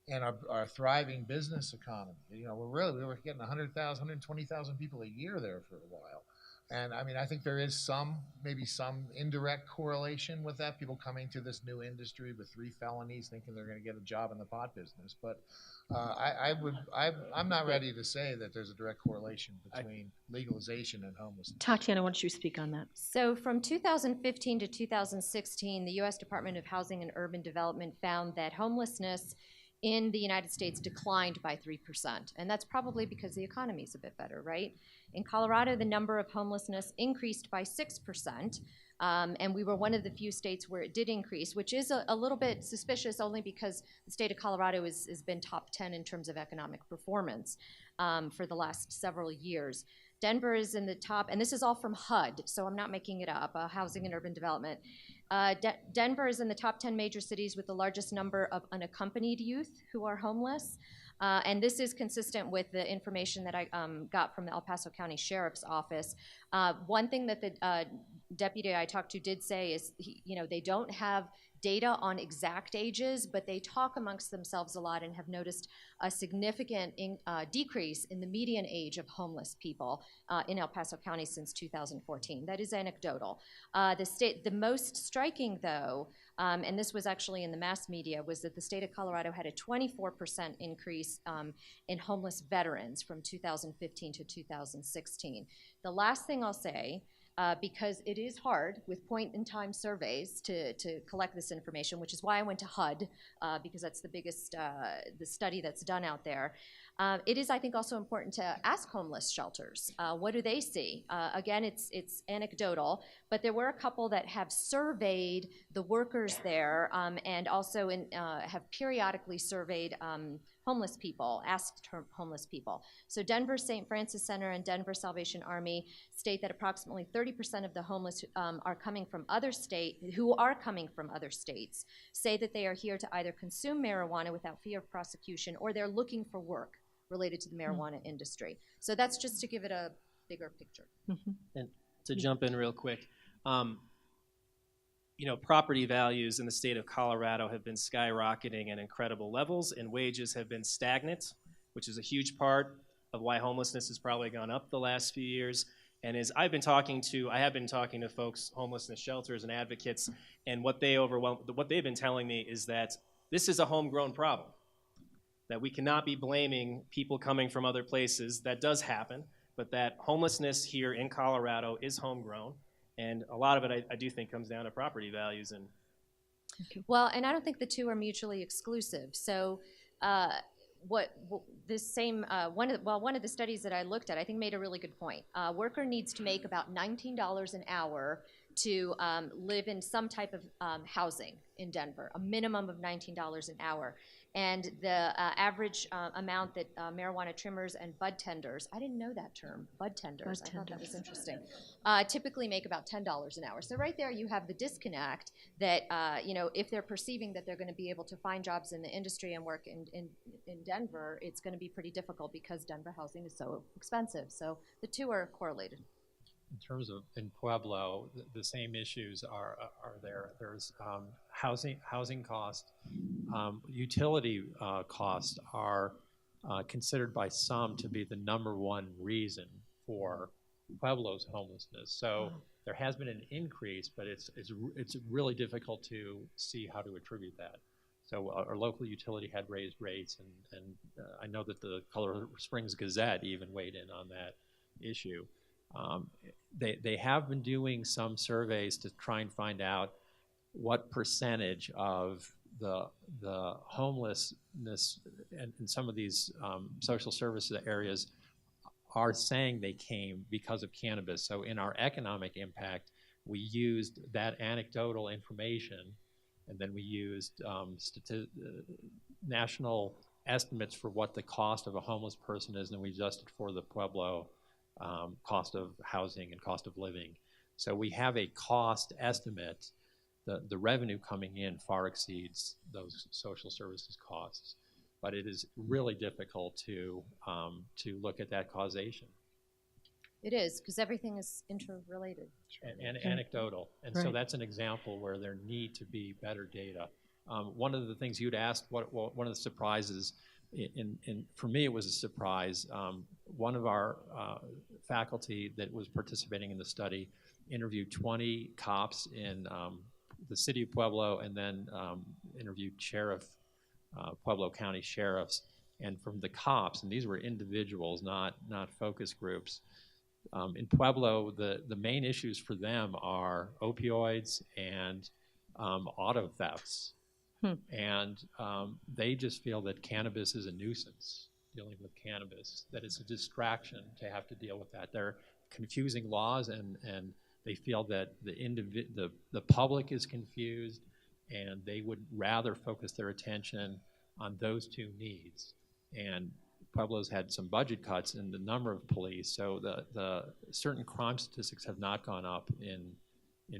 and our thriving business economy. We were getting 100,000, 120,000 people a year there for a while. And I think there is maybe some indirect correlation with that, people coming to this new industry with 3 felonies thinking they're going to get a job in the pot business. But I'm not ready to say that there's a direct correlation between legalization and homelessness. Tatiana, why don't you speak on that? So from 2015 to 2016, the U.S. Department of Housing and Urban Development found that homelessness in the United States declined by 3%. And that's probably because the economy is a bit better, right? In Colorado, the number of homelessness increased by 6%. And we were one of the few states where it did increase, which is a little bit suspicious only because the state of Colorado has been top 10 in terms of economic performance for the last several years. Denver is in the top, and this is all from HUD, so I'm not making it up, Housing and Urban Development. Denver is in the top 10 major cities with the largest number of unaccompanied youth who are homeless. And this is consistent with the information that I got from the El Paso County Sheriff's Office. One thing that the deputy I talked to did say is, they don't have data on exact ages, but they talk amongst themselves a lot and have noticed a significant decrease in the median age of homeless people in El Paso County since 2014. That is anecdotal. The most striking, though, and this was actually in the mass media, was that the state of Colorado had a 24% increase in homeless veterans from 2015 to 2016. The last thing I'll say, because it is hard with point-in-time surveys to collect this information, which is why I went to HUD, because that's the biggest the study that's done out there. It is, I think, also important to ask homeless shelters, what do they see? Again, it's anecdotal, but there were a couple that have surveyed the workers there and also have periodically surveyed homeless people, asked homeless people. So Denver St. Francis Center and Denver Salvation Army state that approximately 30% of the homeless who are coming from other states, say that they are here to either consume marijuana without fear of prosecution or they're looking for work related to the marijuana industry. So that's just to give it a bigger picture. And to jump in real quick, property values in the state of Colorado have been skyrocketing at incredible levels, and wages have been stagnant, which is a huge part of why homelessness has probably gone up the last few years. And as I have been talking to folks, homelessness shelters and advocates, and what they've been telling me is that this is a homegrown problem, that we cannot be blaming people coming from other places. That does happen, but that homelessness here in Colorado is homegrown. And a lot of it, I do think, comes down to property values. And well, and I don't think the two are mutually exclusive. So one of the studies that I looked at, I think, made a really good point. A worker needs to make about $19 an hour to live in some type of housing in Denver, a minimum of $19 an hour. And the average amount that marijuana trimmers and bud tenders, I didn't know that term, bud tenders, I thought that was interesting, typically make about $10 an hour. So right there you have the disconnect that, if they're perceiving that they're going to be able to find jobs in the industry and work in Denver, it's going to be pretty difficult because Denver housing is so expensive. So the two are correlated. In terms of in Pueblo, the same issues are there. There's housing cost, utility costs are considered by some to be the #1 reason for Pueblo's homelessness. So there has been an increase, but it's really difficult to see how to attribute that. So our local utility had raised rates, and I know that the Colorado Springs Gazette even weighed in on that issue. They have been doing some surveys to try and find out what percentage of the homelessness in some of these social services areas are saying they came because of cannabis. So in our economic impact, we used that anecdotal information, and then we used national estimates for what the cost of a homeless person is, and we adjusted for the Pueblo cost of housing and cost of living. So we have a cost estimate. The revenue coming in far exceeds those social services costs, but it is really difficult to look at that causation. It is, because everything is interrelated. And anecdotal. And so that's an example where there need to be better data. One of the things you'd asked, one of the surprises, for me it was a surprise. One of our faculty that was participating in the study interviewed 20 cops in the city of Pueblo, and then interviewed Pueblo County sheriffs. And from the cops, and these were individuals, not focus groups, in Pueblo, the main issues for them are opioids and auto thefts. And they just feel that cannabis is a nuisance, dealing with cannabis, that it's a distraction to have to deal with that. They're confusing laws, and they feel that the public is confused, and they would rather focus their attention on those two needs. And Pueblo's had some budget cuts in the number of police, so the certain crime statistics have not gone up in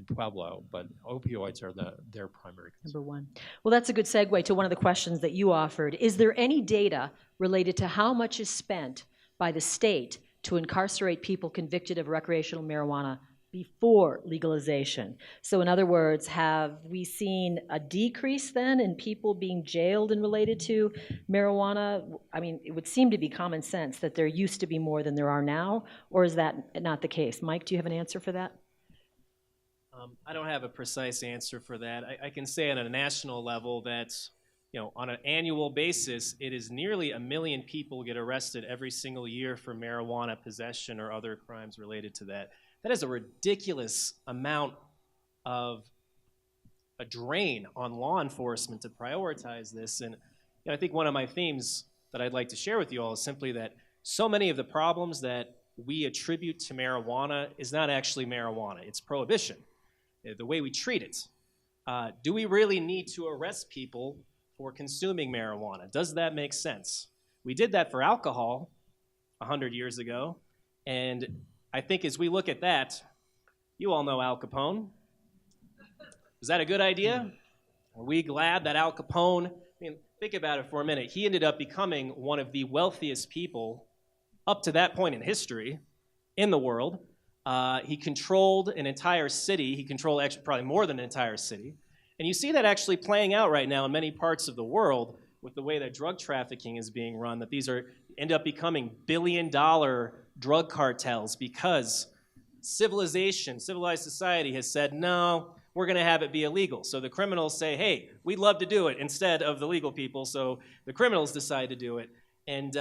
Pueblo, but opioids are their primary concern. #1. Well, that's a good segue to one of the questions that you offered. Is there any data related to how much is spent by the state to incarcerate people convicted of recreational marijuana before legalization? So in other words, have we seen a decrease then in people being jailed and related to marijuana? I mean, it would seem to be common sense that there used to be more than there are now, or is that not the case? Mike, do you have an answer for that? I don't have a precise answer for that. I can say on a national level that, on an annual basis, it is nearly 1 million people get arrested every single year for marijuana possession or other crimes related to that. That is a ridiculous amount of a drain on law enforcement to prioritize this. And I think one of my themes that I'd like to share with you all is simply that so many of the problems that we attribute to marijuana is not actually marijuana, it's prohibition, the way we treat it. Do we really need to arrest people for consuming marijuana? Does that make sense? We did that for alcohol 100 years ago, and I think as we look at that, you all know Al Capone. Was that a good idea? Are we glad that Al Capone, think about it for a minute, he ended up becoming one of the wealthiest people up to that point in history in the world. He controlled an entire city. He controlled actually probably more than an entire city. And you see that actually playing out right now in many parts of the world with the way that drug trafficking is being run, that these end up becoming billion-dollar drug cartels because civilized society has said, no, we're going to have it be illegal. So the criminals say, hey, we'd love to do it instead of the legal people, so the criminals decide to do it. And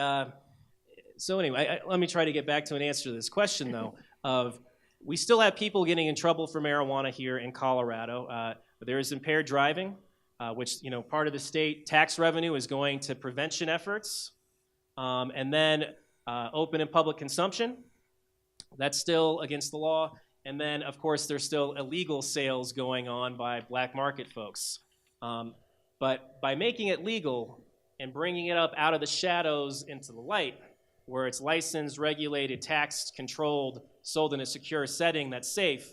so anyway, let me try to get back to an answer to this question, though, of we still have people getting in trouble for marijuana here in Colorado. There is impaired driving, which, part of the state tax revenue is going to prevention efforts. And then open and public consumption, that's still against the law. And then, of course, there's still illegal sales going on by black market folks. But by making it legal and bringing it up out of the shadows into the light, where it's licensed, regulated, taxed, controlled, sold in a secure setting that's safe,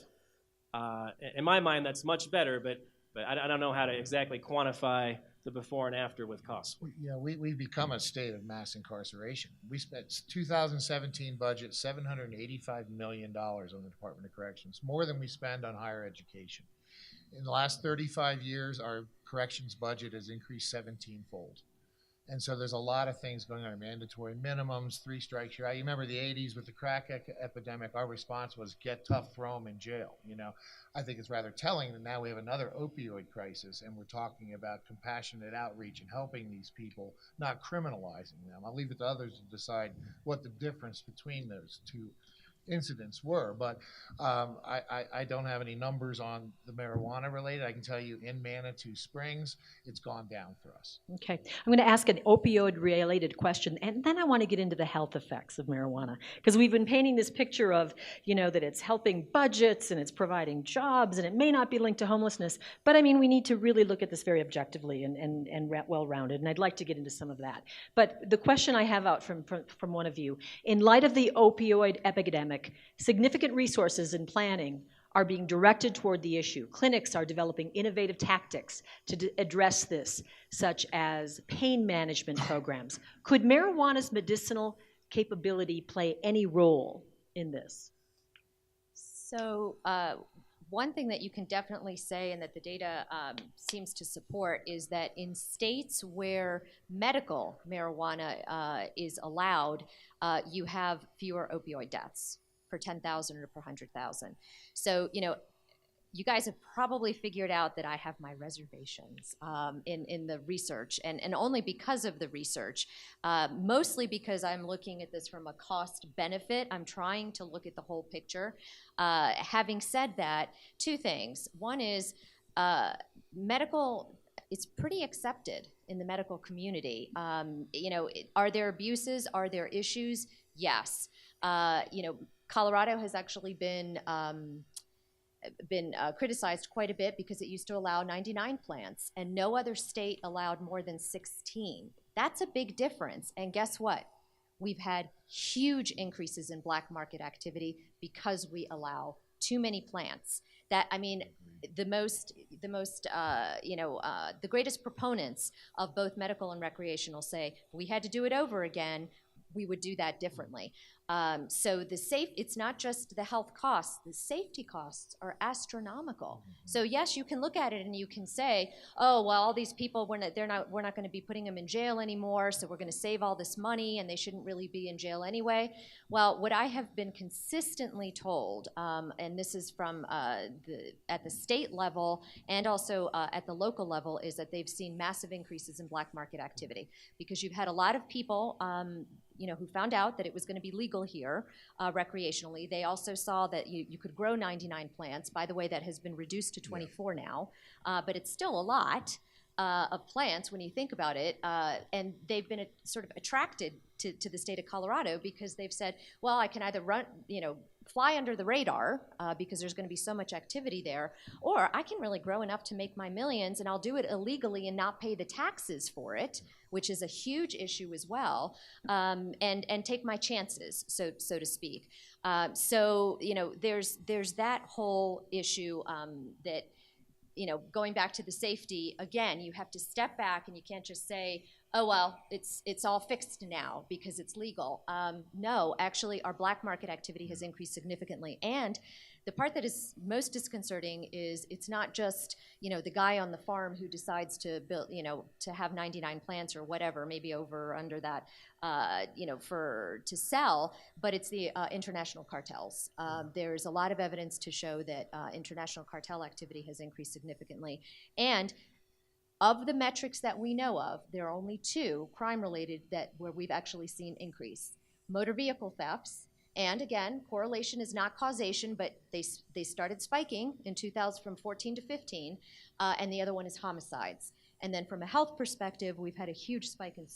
in my mind, that's much better, but I don't know how to exactly quantify the before and after with costs. Yeah, we've become a state of mass incarceration. We spent 2017 budget $785 million on the Department of Corrections, more than we spend on higher education. In the last 35 years, our corrections budget has increased 17-fold. And so there's a lot of things going on, mandatory minimums, 3 strikes you're out. You remember the 80s with the crack epidemic, our response was get tough, throw them in jail. I think it's rather telling that now we have another opioid crisis and we're talking about compassionate outreach and helping these people, not criminalizing them. I'll leave it to others to decide what the difference between those two incidents were, but I don't have any numbers on the marijuana related. I can tell you in Manitou Springs, it's gone down for us. Okay, I'm going to ask an opioid related question, and then I want to get into the health effects of marijuana, because we've been painting this picture of, that it's helping budgets and it's providing jobs and it may not be linked to homelessness, but I mean, we need to really look at this very objectively and well-rounded, and I'd like to get into some of that. But the question I have out from one of you, in light of the opioid epidemic, significant resources and planning are being directed toward the issue. Clinics are developing innovative tactics to address this, such as pain management programs. Could marijuana's medicinal capability play any role in this? So one thing that you can definitely say, and that the data seems to support, is that in states where medical marijuana is allowed, you have fewer opioid deaths per 10,000 or per 100,000. So, you guys have probably figured out that I have my reservations in the research, and only because of the research, mostly because I'm looking at this from a cost benefit. I'm trying to look at the whole picture. Having said that, 2 things. One is medical, it's pretty accepted in the medical community. Are there abuses? Are there issues? Yes. Colorado has actually been criticized quite a bit because it used to allow 99 plants, and no other state allowed more than 16. That's a big difference. And guess what? We've had huge increases in black market activity because we allow too many plants. The greatest proponents of both medical and recreational say, if we had to do it over again, we would do that differently. So it's not just the health costs, the safety costs are astronomical. So yes, you can look at it and you can say, oh, well, all these people, we're not going to be putting them in jail anymore, so we're going to save all this money and they shouldn't really be in jail anyway. Well, what I have been consistently told, and this is from at the state level and also at the local level, is that they've seen massive increases in black market activity because you've had a lot of people who found out that it was going to be legal legal here recreationally. They also saw that you could grow 99 plants. By the way, that has been reduced to 24 now, but it's still a lot of plants when you think about it. And they've been sort of attracted to the state of Colorado because they've said, well, I can either fly under the radar because there's going to be so much activity there, or I can really grow enough to make my millions, and I'll do it illegally and not pay the taxes for it, which is a huge issue as well, and take my chances, so to speak. So there's that whole issue that, going back to the safety, again, you have to step back and you can't just say, oh, well, it's all fixed now because it's legal. No, actually, our black market activity has increased significantly. And the part that is most disconcerting is it's not just, the guy on the farm who decides to build, to have 99 plants or whatever, maybe over or under that, to sell, but it's the international cartels. There's a lot of evidence to show that international cartel activity has increased significantly. And of the metrics that we know of, there are only 2 crime-related where we've actually seen increase. Motor vehicle thefts, and again, correlation is not causation, but they started spiking in 2000 from 14 to 15, and the other one is homicides. And then from a health perspective, we've had a huge spike in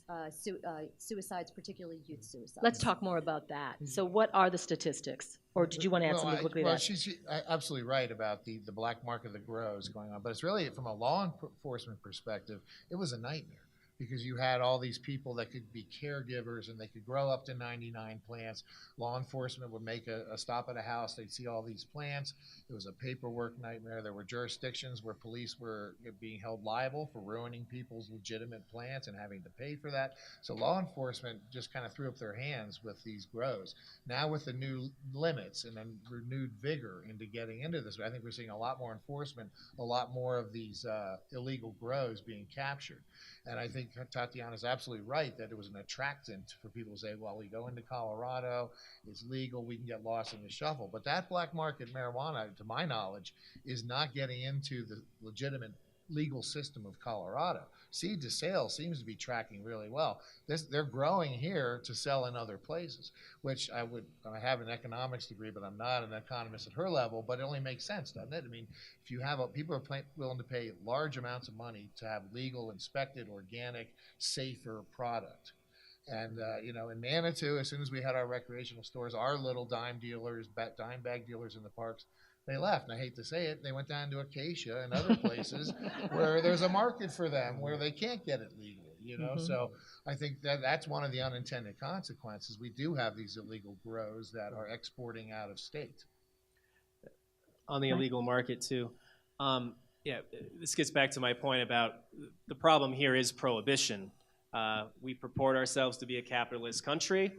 suicides, particularly youth suicides. Let's talk more about that. So what are the statistics? Or did you want to add something quickly to that? She's absolutely right about the black market that grows going on. But it's really, from a law enforcement perspective, it was a nightmare. Because you had all these people that could be caregivers and they could grow up to 99 plants. Law enforcement would make a stop at a house. They'd see all these plants. It was a paperwork nightmare. There were jurisdictions where police were being held liable for ruining people's legitimate plants and having to pay for that. So law enforcement just kind of threw up their hands with these grows. Now with the new limits and then renewed vigor into getting into this, I think we're seeing a lot more enforcement, a lot more of these illegal grows being captured. And I think Tatiana's absolutely right that it was an attractant for people to say, well, we go into Colorado, it's legal, we can get lost in the shuffle. But that black market marijuana, to my knowledge, is not getting into the legitimate legal system of Colorado. Seed to sale seems to be tracking really well. They're growing here to sell in other places, which I have an economics degree, but I'm not an economist at her level, but it only makes sense, doesn't it? I mean, if you have people are willing to pay large amounts of money to have legal, inspected, organic, safer product. And, in Manitou, as soon as we had our recreational stores, our little dime bag dealers in the parks, they left. And I hate to say it, they went down to Acacia and other places where there's a market for them, where they can't get it legally, Mm-hmm. So I think that's one of the unintended consequences. We do have these illegal grows that are exporting out of state. On the illegal market, too. This gets back to my point about the problem here is prohibition. We purport ourselves to be a capitalist country,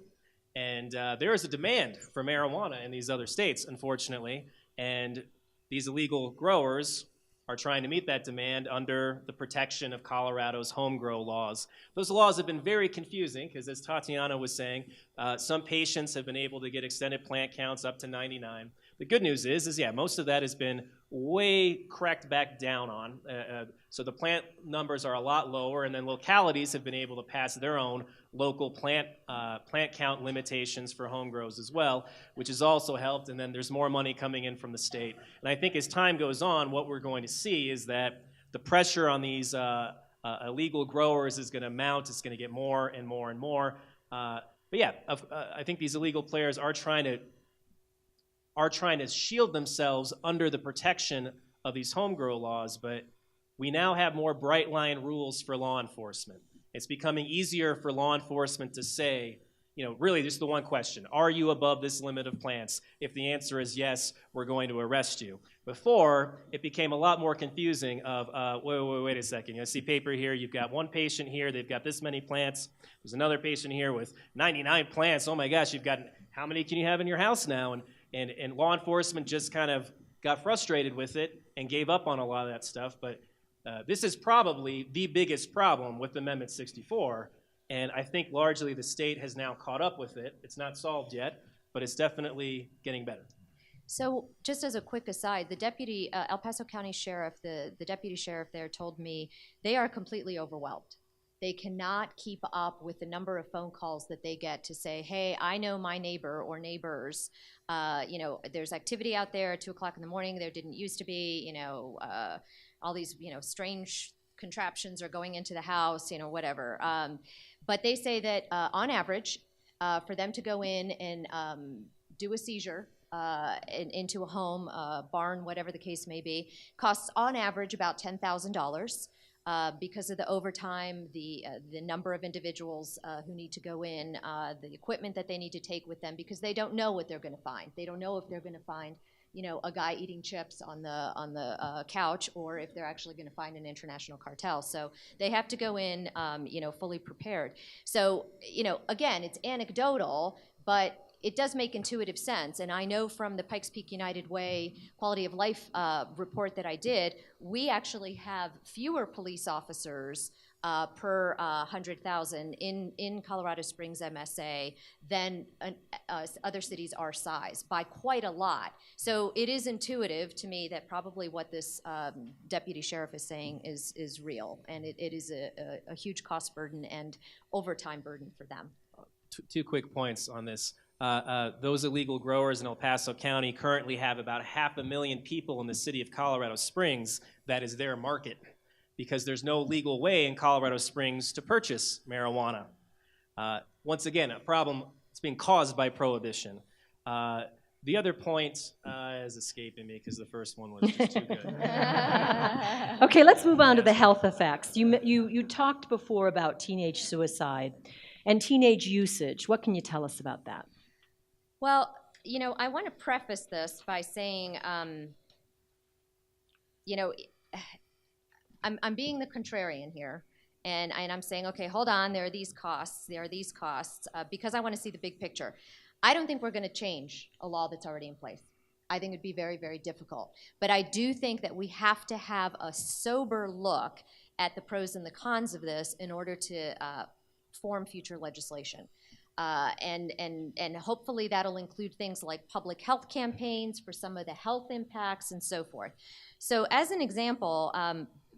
and there is a demand for marijuana in these other states, unfortunately. And these illegal growers are trying to meet that demand under the protection of Colorado's home grow laws. Those laws have been very confusing because, as Tatiana was saying, some patients have been able to get extended plant counts up to 99. The good news is most of that has been way cracked back down on. So the plant numbers are a lot lower, and then localities have been able to pass their own local plant count limitations for home grows as well, which has also helped, and then there's more money coming in from the state. And I think as time goes on, what we're going to see is that the pressure on these illegal growers is going to mount. It's going to get more and more and more. I think these illegal players are trying to shield themselves under the protection of these home grow laws, but we now have more bright line rules for law enforcement. It's becoming easier for law enforcement to say, really just the one question, are you above this limit of plants? If the answer is yes, we're going to arrest you. Before, it became a lot more confusing of, wait a second, see paper here, you've got one patient here, they've got this many plants, there's another patient here with 99 plants, oh my gosh, how many can you have in your house now? And law enforcement just kind of got frustrated with it and gave up on a lot of that stuff. But this is probably the biggest problem with Amendment 64. And I think largely the state has now caught up with it. It's not solved yet, but it's definitely getting better. So just as a quick aside, the deputy, El Paso County Sheriff, the deputy sheriff there told me they are completely overwhelmed. They cannot keep up with the number of phone calls that they get to say, hey, I know my neighbor or neighbors, there's activity out there at 2 o'clock in the morning, there didn't used to be, all these, strange contraptions are going into the house, whatever. But they say that on average, for them to go in and do a seizure into a home, barn, whatever the case may be, costs on average about $10,000. Because of the overtime, the number of individuals who need to go in, the equipment that they need to take with them, because they don't know what they're going to find. They don't know if they're going to find, a guy eating chips on the couch, or if they're actually going to find an international cartel. So they have to go in, fully prepared. So, again, it's anecdotal, but it does make intuitive sense, and I know from the Pikes Peak United Way quality of life report that I did, we actually have fewer police officers per 100,000 in Colorado Springs MSA than other cities our size, by quite a lot. So it is intuitive to me that probably what this deputy sheriff is saying is real, and it is a huge cost burden and overtime burden for them. Two quick points on this. Those illegal growers in El Paso County currently have about 500,000 people in the city of Colorado Springs. That is their market, because there's no legal way in Colorado Springs to purchase marijuana. Once again, a problem that's being caused by prohibition. The other point is escaping me because the first one was just too good. Okay, let's move on to the health effects. You talked before about teenage suicide and teenage usage. What can you tell us about that? Well, I want to preface this by saying, I'm being the contrarian here, and I'm saying, okay, hold on, there are these costs, because I want to see the big picture. I don't think we're going to change a law that's already in place. I think it'd be very, very difficult. But I do think that we have to have a sober look at the pros and the cons of this in order to form future legislation. And hopefully that'll include things like public health campaigns for some of the health impacts and so forth. So as an example,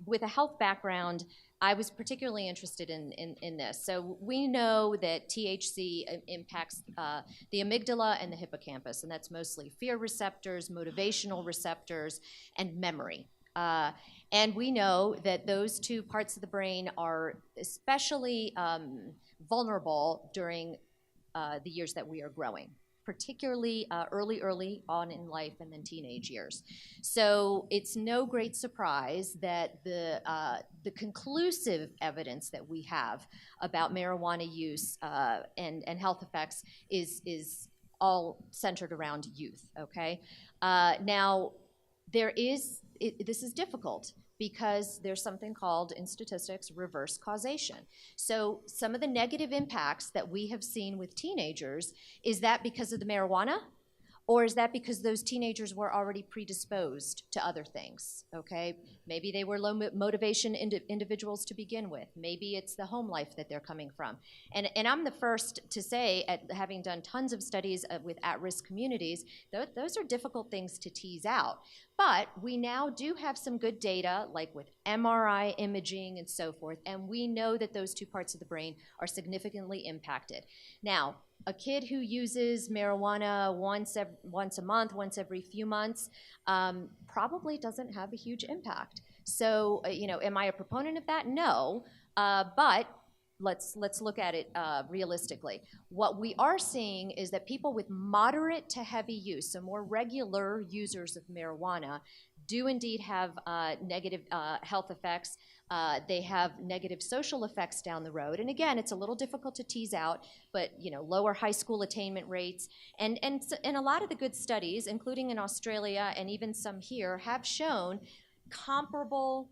with a health background, I was particularly interested in this. So we know that THC impacts the amygdala and the hippocampus, and that's mostly fear receptors, motivational receptors, and memory. And we know that those two parts of the brain are especially vulnerable during the years that we are growing, particularly early on in life and then teenage years. So it's no great surprise that the conclusive evidence that we have about marijuana use and health effects is all centered around youth, okay? Now, this is difficult because there's something called, in statistics, reverse causation. So some of the negative impacts that we have seen with teenagers, is that because of the marijuana? Or is that because those teenagers were already predisposed to other things, okay? Maybe they were low motivation individuals to begin with. Maybe it's the home life that they're coming from. And I'm the first to say, having done tons of studies with at-risk communities, those are difficult things to tease out. But we now do have some good data, like with MRI imaging and so forth, and we know that those two parts of the brain are significantly impacted. Now, a kid who uses marijuana once a month, once every few months, probably doesn't have a huge impact. So, am I a proponent of that? No, but let's look at it realistically. What we are seeing is that people with moderate to heavy use, so more regular users of marijuana, do indeed have negative health effects. They have negative social effects down the road. And again, it's a little difficult to tease out, but lower high school attainment rates. And a lot of the good studies, including in Australia and even some here, have shown comparable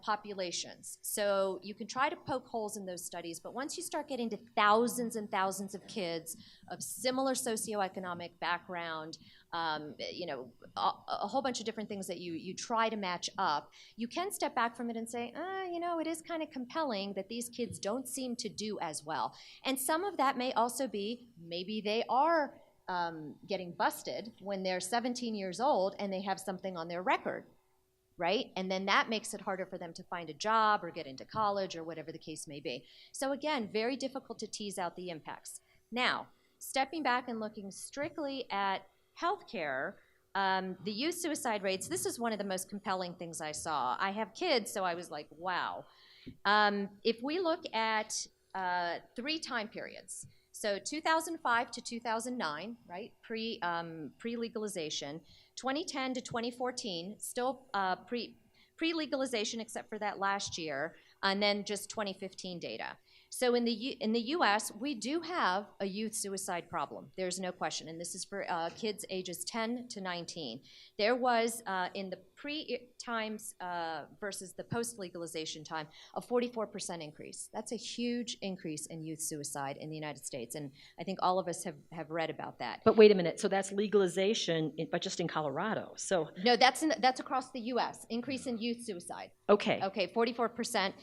populations. So you can try to poke holes in those studies, but once you start getting to thousands and thousands of kids of similar socioeconomic background, a whole bunch of different things that you try to match up, you can step back from it and say, it is kind of compelling that these kids don't seem to do as well. And some of that may also be maybe they are getting busted when they're 17 years old and they have something on their record. right? And then that makes it harder for them to find a job or get into college or whatever the case may be. So again, very difficult to tease out the impacts. Now, stepping back and looking strictly at healthcare, the youth suicide rates, this is one of the most compelling things I saw. I have kids, so I was like, wow. If we look at 3 time periods, so 2005 to 2009, right, pre-legalization, 2010 to 2014, still pre-legalization except for that last year, and then just 2015 data. So in the U.S., we do have a youth suicide problem. There's no question, and this is for kids ages 10 to 19. There was, in the pre-times versus the post-legalization time, a 44% increase. That's a huge increase in youth suicide in the United States, and I think all of us have read about that. But wait a minute, so that's legalization, but just in Colorado, so. No, that's across the U.S., increase in youth suicide. Okay. Okay, 44%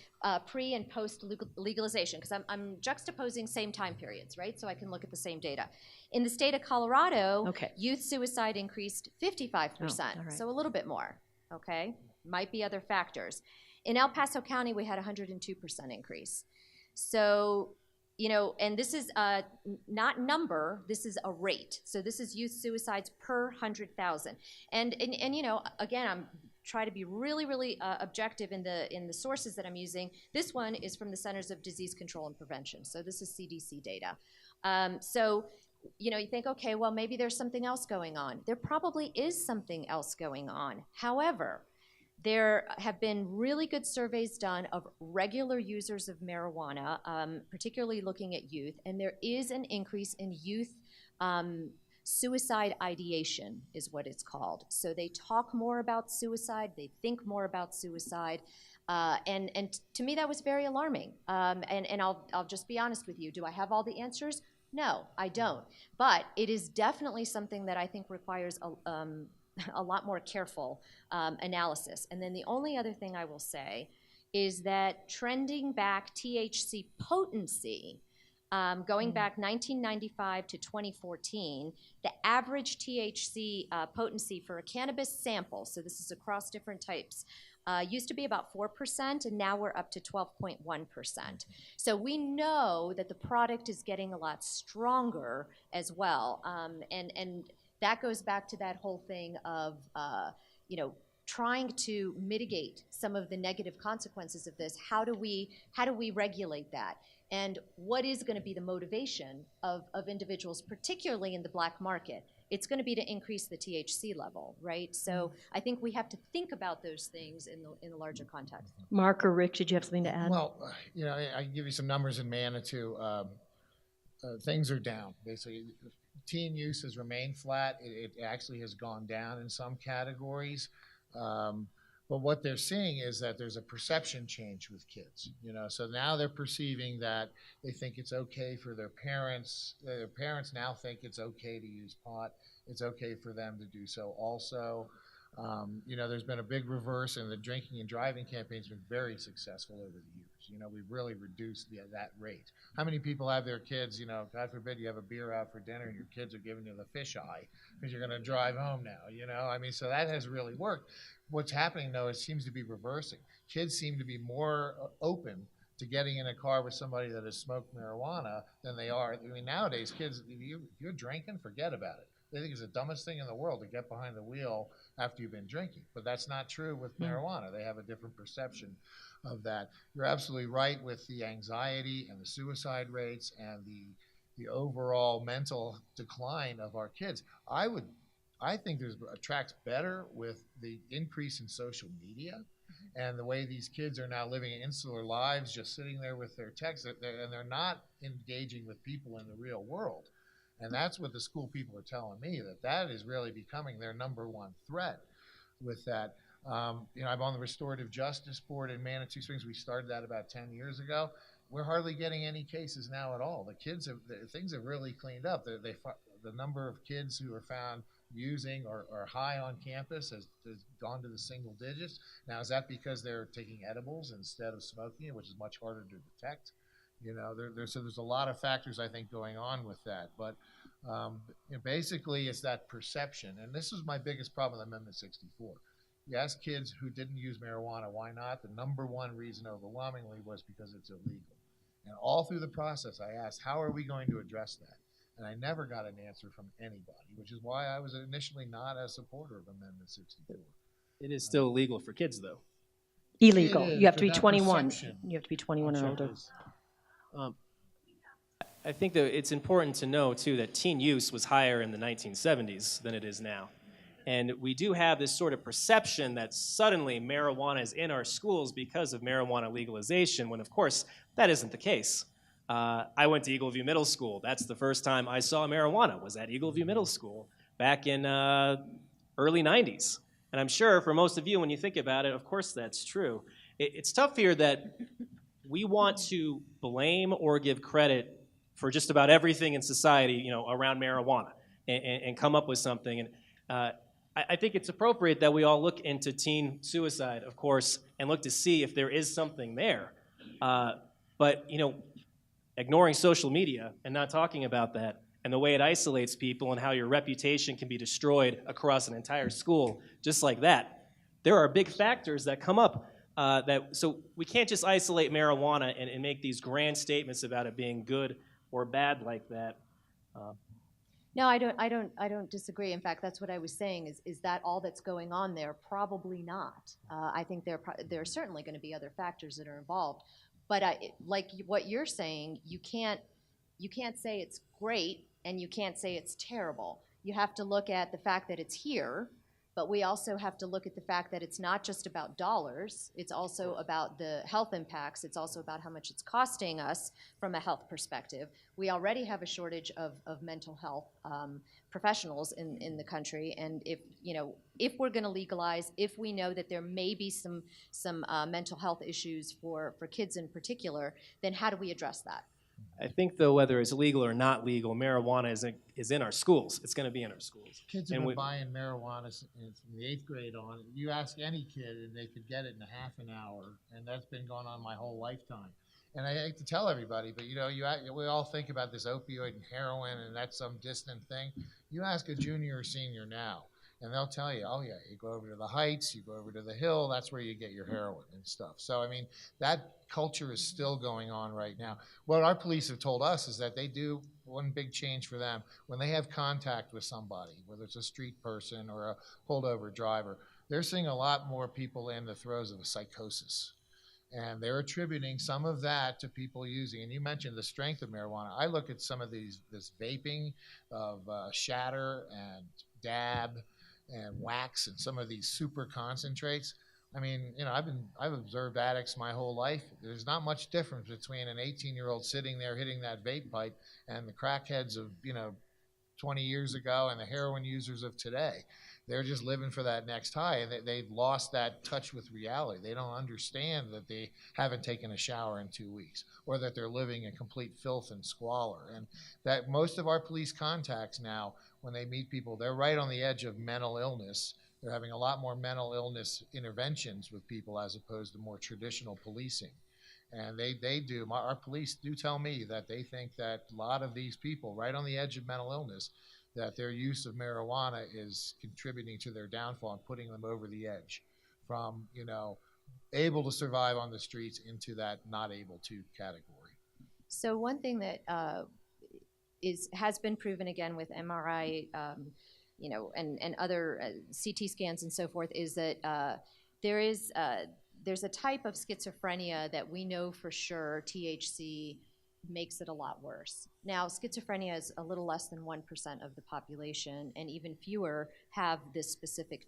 pre and post legalization, because I'm juxtaposing same time periods, right? So I can look at the same data. In the state of Colorado, okay, youth suicide increased 55%, so a little bit more, okay? Might be other factors. In El Paso County, we had a 102% increase. So, you know, and this is not number, this is a rate. So this is youth suicides per 100,000. And you know, again, I'm try to be really objective in the sources that I'm using. This one is from the Centers of Disease Control and Prevention, so this is CDC data. So, you know, you think, okay, well, maybe there's something else going on. There probably is something else going on. However, there have been really good surveys done of regular users of marijuana, particularly looking at youth, and there is an increase in youth suicide ideation is what it's called. So they talk more about suicide, they think more about suicide, and to me that was very alarming. And I'll just be honest with you, do I have all the answers? No, I don't. But it is definitely something that I think requires a lot more careful analysis. And then the only other thing I will say is that trending back THC potency, going back 1995 to 2014, the average THC potency for a cannabis sample, so this is across different types, used to be about 4%, and now we're up to 12.1%. So we know that the product is getting a lot stronger as well, and that goes back to that whole thing of, you know, trying to mitigate some of the negative consequences of this. How do we regulate that? And what is going to be the motivation of individuals, particularly in the black market? It's going to be to increase the THC level, right? So I think we have to think about those things in the larger context. Marc or Rick, did you have something to add? Well, you know, I can give you some numbers in Manitou. Things are down. Basically, teen use has remained flat. It actually has gone down in some categories. But what they're seeing is that there's a perception change with kids, you know. So now they're perceiving that they think it's okay for their parents. Their parents now think it's okay to use pot. It's okay for them to do so also. You know, there's been a big reverse, and the drinking and driving campaign's been very successful over the years. You know, we've really reduced that rate. How many people have their kids, you know, God forbid you have a beer out for dinner and your kids are giving you the fish eye because you're going to drive home now, you know? I mean, so that has really worked. What's happening, though, it seems to be reversing. Kids seem to be more open to getting in a car with somebody that has smoked marijuana than they are. I mean, nowadays, kids, if you're drinking, forget about it. They think it's the dumbest thing in the world to get behind the wheel after you've been drinking. But that's not true with marijuana. They have a different perception of that. You're absolutely right with the anxiety and the suicide rates and the overall mental decline of our kids. I think there's tracks better with the increase in social media and the way these kids are now living insular lives, just sitting there with their texts, and they're not engaging with people in the real world. And that's what the school people are telling me, that is really becoming their number one threat with that. You know, I'm on the Restorative Justice Board in Manitou Springs. We started that about 10 years ago. We're hardly getting any cases now at all. Things have really cleaned up. The number of kids who are found using or high on campus has gone to the single digits. Now, is that because they're taking edibles instead of smoking it, which is much harder to detect? You know, there's a lot of factors, I think, going on with that. But you know, basically, it's that perception. And this is my biggest problem with Amendment 64. You ask kids who didn't use marijuana, why not? The number one reason overwhelmingly was because it's illegal. And all through the process, I asked, how are we going to address that? And I never got an answer from anybody, which is why I was initially not a supporter of Amendment 64. It is still illegal for kids, though. Illegal. You have to be that 21. perception. You have to be 21 and older. I think that it's important to know, too, that teen use was higher in the 1970s than it is now. And we do have this sort of perception that suddenly marijuana is in our schools because of marijuana legalization, when, of course, that isn't the case. I went to Eagleview Middle School. That's the first time I saw marijuana, was at Eagleview Middle School back in early 90s. And I'm sure for most of you, when you think about it, of course that's true. It's tough here that we want to blame or give credit for just about everything in society, you know, around marijuana and come up with something. And I think it's appropriate that we all look into teen suicide, of course, and look to see if there is something there. But, you know, ignoring social media and not talking about that and the way it isolates people and how your reputation can be destroyed across an entire school, just like that, there are big factors that come up. So we can't just isolate marijuana and make these grand statements about it being good or bad like that. No, I don't disagree. In fact, that's what I was saying. Is that all that's going on there? Probably not. I think there are certainly going to be other factors that are involved. But like what you're saying, you can't say it's great and you can't say it's terrible. You have to look at the fact that it's here, but we also have to look at the fact that it's not just about dollars. It's also about the health impacts. It's also about how much it's costing us from a health perspective. We already have a shortage of mental health professionals in the country, and if we're going to legalize, if we know that there may be some mental health issues for kids in particular, then how do we address that? I think, though, whether it's legal or not legal, marijuana is in our schools. It's going to be in our schools. Kids have been buying marijuana from the 8th grade on. You ask any kid, and they could get it in a half an hour, and that's been going on my whole lifetime. And I hate to tell everybody, but we all think about this opioid and heroin, and that's some distant thing. You ask a junior or senior now, and they'll tell you, oh yeah, you go over to the Heights, you go over to the Hill, that's where you get your heroin and stuff. So I mean, that culture is still going on right now. What our police have told us is that they do one big change for them when they have contact with somebody, whether it's a street person or a pulled over driver. They're seeing a lot more people in the throes of a psychosis. And they're attributing some of that to people using, and you mentioned the strength of marijuana. I look at some of this vaping of shatter and dab and wax and some of these super concentrates. I mean, I've observed addicts my whole life. There's not much difference between an 18-year-old sitting there hitting that vape pipe and the crackheads of 20 years ago and the heroin users of today. They're just living for that next high, and they've lost that touch with reality. They don't understand that they haven't taken a shower in 2 weeks, or that they're living in complete filth and squalor. And that most of our police contacts now, when they meet people, they're right on the edge of mental illness. They're having a lot more mental illness interventions with people as opposed to more traditional policing. And our police do tell me that they think that a lot of these people right on the edge of mental illness, that their use of marijuana is contributing to their downfall and putting them over the edge from, able to survive on the streets into that not able to category. So one thing that has been proven again with MRI, and other CT scans and so forth, is that there's a type of schizophrenia that we know for sure THC makes it a lot worse. Now, schizophrenia is a little less than 1% of the population, and even fewer have this specific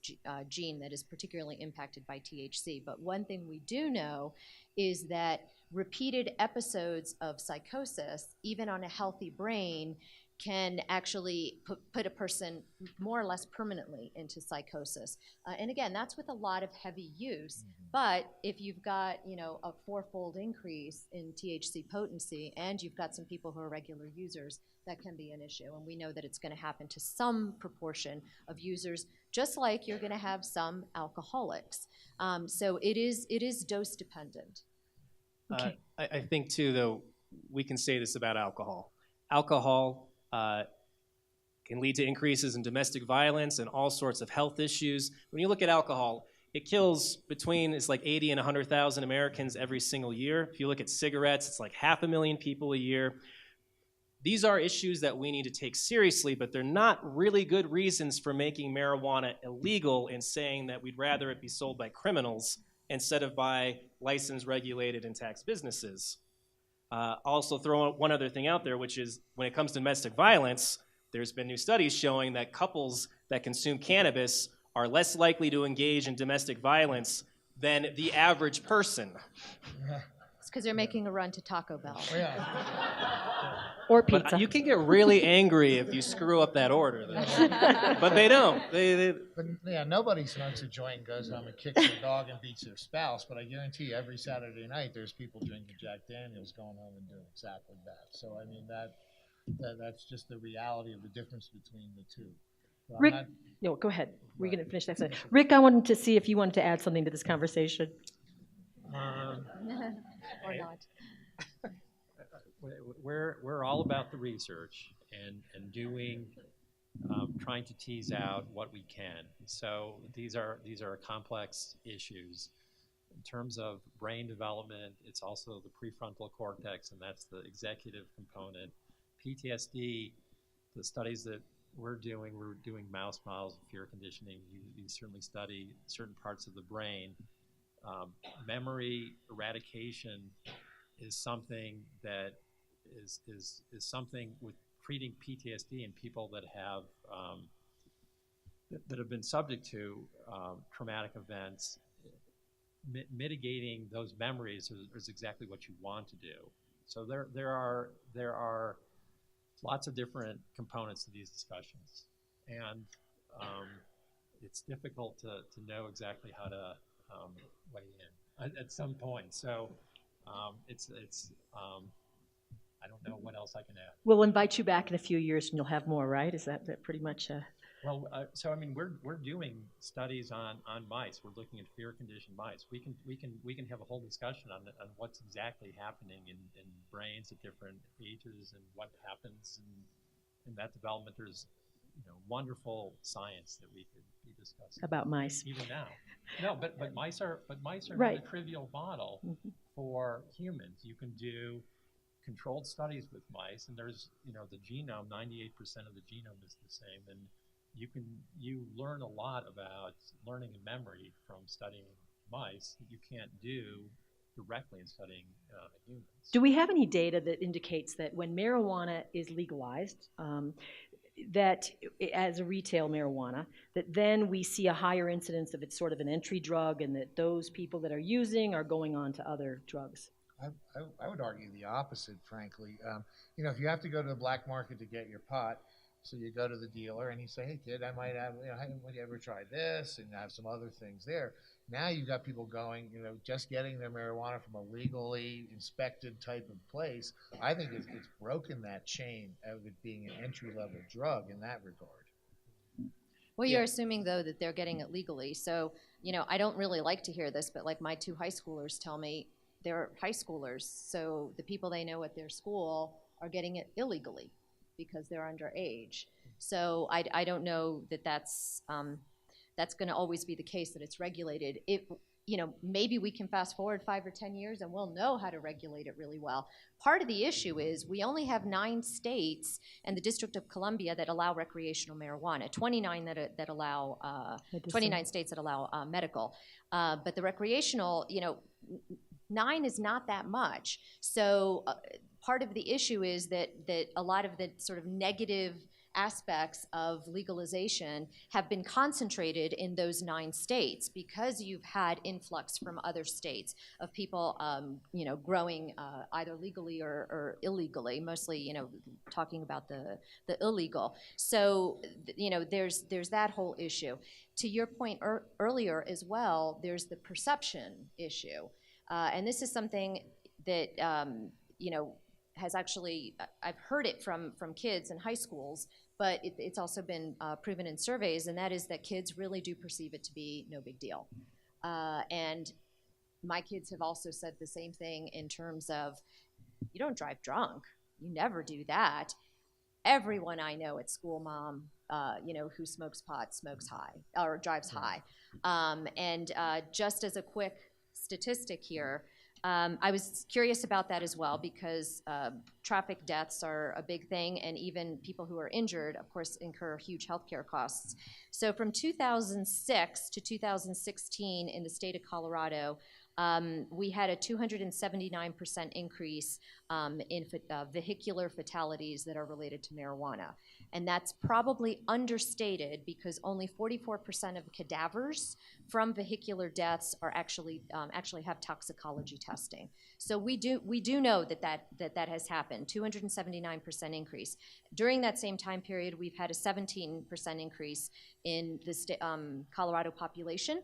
gene that is particularly impacted by THC. But one thing we do know is that repeated episodes of psychosis, even on a healthy brain, can actually put a person more or less permanently into psychosis. And again, that's with a lot of heavy use. But if you've got, a 4-fold increase in THC potency and you've got some people who are regular users, that can be an issue. And we know that it's going to happen to some proportion of users, just like you're going to have some alcoholics. So it is dose dependent. Okay. I think, too, though, we can say this about alcohol. Alcohol can lead to increases in domestic violence and all sorts of health issues. When you look at alcohol, it kills between, it's like 80 and 100,000 Americans every single year. If you look at cigarettes, it's like 500,000 people a year. These are issues that we need to take seriously, but they're not really good reasons for making marijuana illegal and saying that we'd rather it be sold by criminals instead of by licensed, regulated, and taxed businesses. I'll also throw one other thing out there, which is when it comes to domestic violence, there's been new studies showing that couples that consume cannabis are less likely to engage in domestic violence than the average person. It's because they're making a run to Taco Bell. Or pizza. But you can get really angry if you screw up that order, though. But they don't. But yeah, nobody smokes a joint, goes home and kicks their dog and beats their spouse. But I guarantee you, every Saturday night, there's people drinking Jack Daniels, going home and doing exactly that. So I mean, that's just the reality of the difference between the two. So Rick, no, go ahead. We're going to finish that. Rick, I wanted to see if you wanted to add something to this conversation. Or not. We're all about the research and doing, trying to tease out what we can. So these are complex issues. In terms of brain development, it's also the prefrontal cortex, and that's the executive component. PTSD, the studies that we're doing mouse models of fear conditioning. You certainly study certain parts of the brain. Memory eradication is something that is something with treating PTSD in people that have been subject to traumatic events. Mitigating those memories is exactly what you want to do. So there are lots of different components to these discussions, and it's difficult to know exactly how to weigh in at some point. So it's I don't know what else I can add. We'll invite you back in a few years, and you'll have more, right? Is that pretty much? Well, so I mean, we're doing studies on mice. We're looking at fear-conditioned mice. We can have a whole discussion on what's exactly happening in brains at different ages and what happens in that development. There's wonderful science that we could be discussing About mice. even now. No, but mice are Right. not a trivial model for humans. You can do controlled studies with mice, and there's the genome. 98% of the genome is the same, and you learn a lot about learning and memory from studying mice that you can't do directly in studying humans. Do we have any data that indicates that when marijuana is legalized, that as a retail marijuana, that then we see a higher incidence of it's sort of an entry drug, and that those people that are using are going on to other drugs? I would argue the opposite, frankly. If you have to go to the black market to get your pot, so you go to the dealer and you say, "Hey, kid, I might have, have you ever tried this?" And have some other things there. Now you've got people going, just getting their marijuana from a legally inspected type of place. I think it's broken that chain of it being an entry-level drug in that regard. Well, you're assuming, though, that they're getting it legally. So, I don't really like to hear this, but like my two high schoolers tell me, they're high schoolers. So the people they know at their school are getting it illegally because they're underage. So I don't know that that's going to always be the case, that it's regulated. Maybe we can fast forward 5 or 10 years and we'll know how to regulate it really well. Part of the issue is we only have 9 states and the District of Columbia that allow recreational marijuana, 29 that allow 29 states that allow medical, but the recreational, 9 is not that much. So part of the issue is that a lot of the sort of negative aspects of legalization have been concentrated in those 9 states because you've had influx from other states of people, growing either legally or illegally, mostly, talking about the illegal. So, there's that whole issue. To your point earlier as well, there's the perception issue. And this is something that, has actually, I've heard it from kids in high schools, but it's also been proven in surveys, and that is that kids really do perceive it to be no big deal. And my kids have also said the same thing in terms of, you don't drive drunk. You never do that. everyone I know at school, mom, who smokes pot, smokes high, or drives high. And just as a quick statistic here, I was curious about that as well, because traffic deaths are a big thing, and even people who are injured, of course, incur huge healthcare costs. So from 2006 to 2016 in the state of Colorado, we had a 279% increase in vehicular fatalities that are related to marijuana. And that's probably understated, because only 44% of cadavers from vehicular deaths are actually have toxicology testing. So we do know that has happened, 279% increase. During that same time period, we've had a 17% increase in the Colorado population.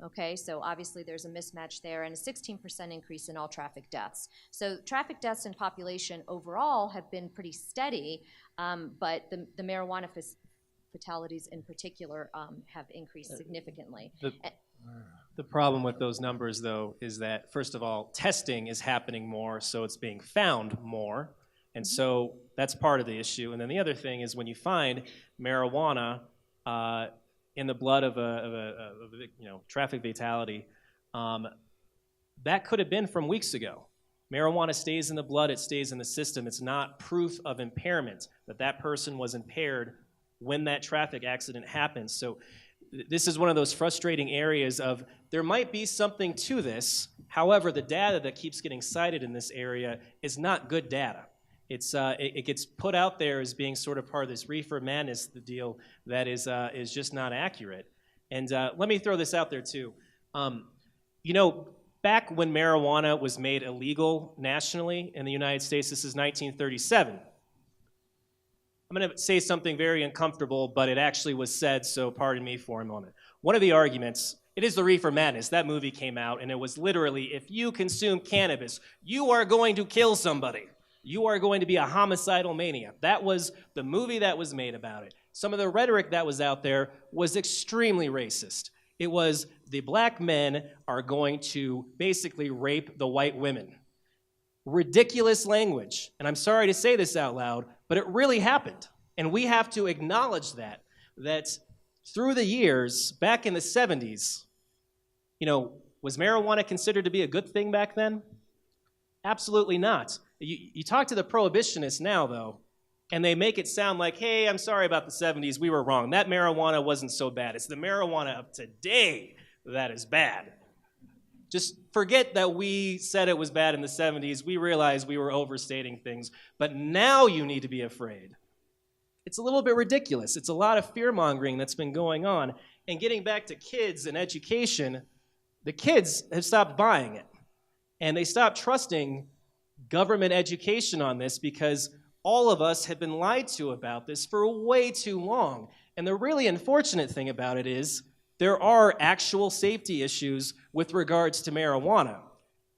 Okay, so obviously there's a mismatch there, and a 16% increase in all traffic deaths. So traffic deaths and population overall have been pretty steady, but the marijuana fatalities in particular have increased significantly. The problem with those numbers, though, is that, first of all, testing is happening more, so it's being found more, and so that's part of the issue. And then the other thing is, when you find marijuana in the blood of a traffic fatality, that could have been from weeks ago. Marijuana stays in the blood, it stays in the system. It's not proof of impairment, that person was impaired when that traffic accident happened. So this is one of those frustrating areas of, there might be something to this, however, the data that keeps getting cited in this area is not good data. It gets put out there as being sort of part of this reefer madness, the deal that is just not accurate. And let me throw this out there too. Back when marijuana was made illegal nationally in the United States, this is 1937. I'm going to say something very uncomfortable, but it actually was said, so pardon me for a moment. One of the arguments, it is the reefer madness. That movie came out, and it was literally, if you consume cannabis, you are going to kill somebody. You are going to be a homicidal maniac. That was the movie that was made about it. Some of the rhetoric that was out there was extremely racist. It was, the black men are going to basically rape the white women. Ridiculous language. And I'm sorry to say this out loud, but it really happened. And we have to acknowledge that through the years, back in the 70s, was marijuana considered to be a good thing back then? Absolutely not. You talk to the prohibitionists now, though, and they make it sound like, hey, I'm sorry about the 70s, we were wrong. That marijuana wasn't so bad. It's the marijuana of today that is bad. Just forget that we said it was bad in the 70s. We realized we were overstating things, but now you need to be afraid. It's a little bit ridiculous. It's a lot of fear-mongering that's been going on. And getting back to kids and education, the kids have stopped buying it. And they stopped trusting government education on this, because all of us have been lied to about this for way too long. And the really unfortunate thing about it is, there are actual safety issues with regards to marijuana.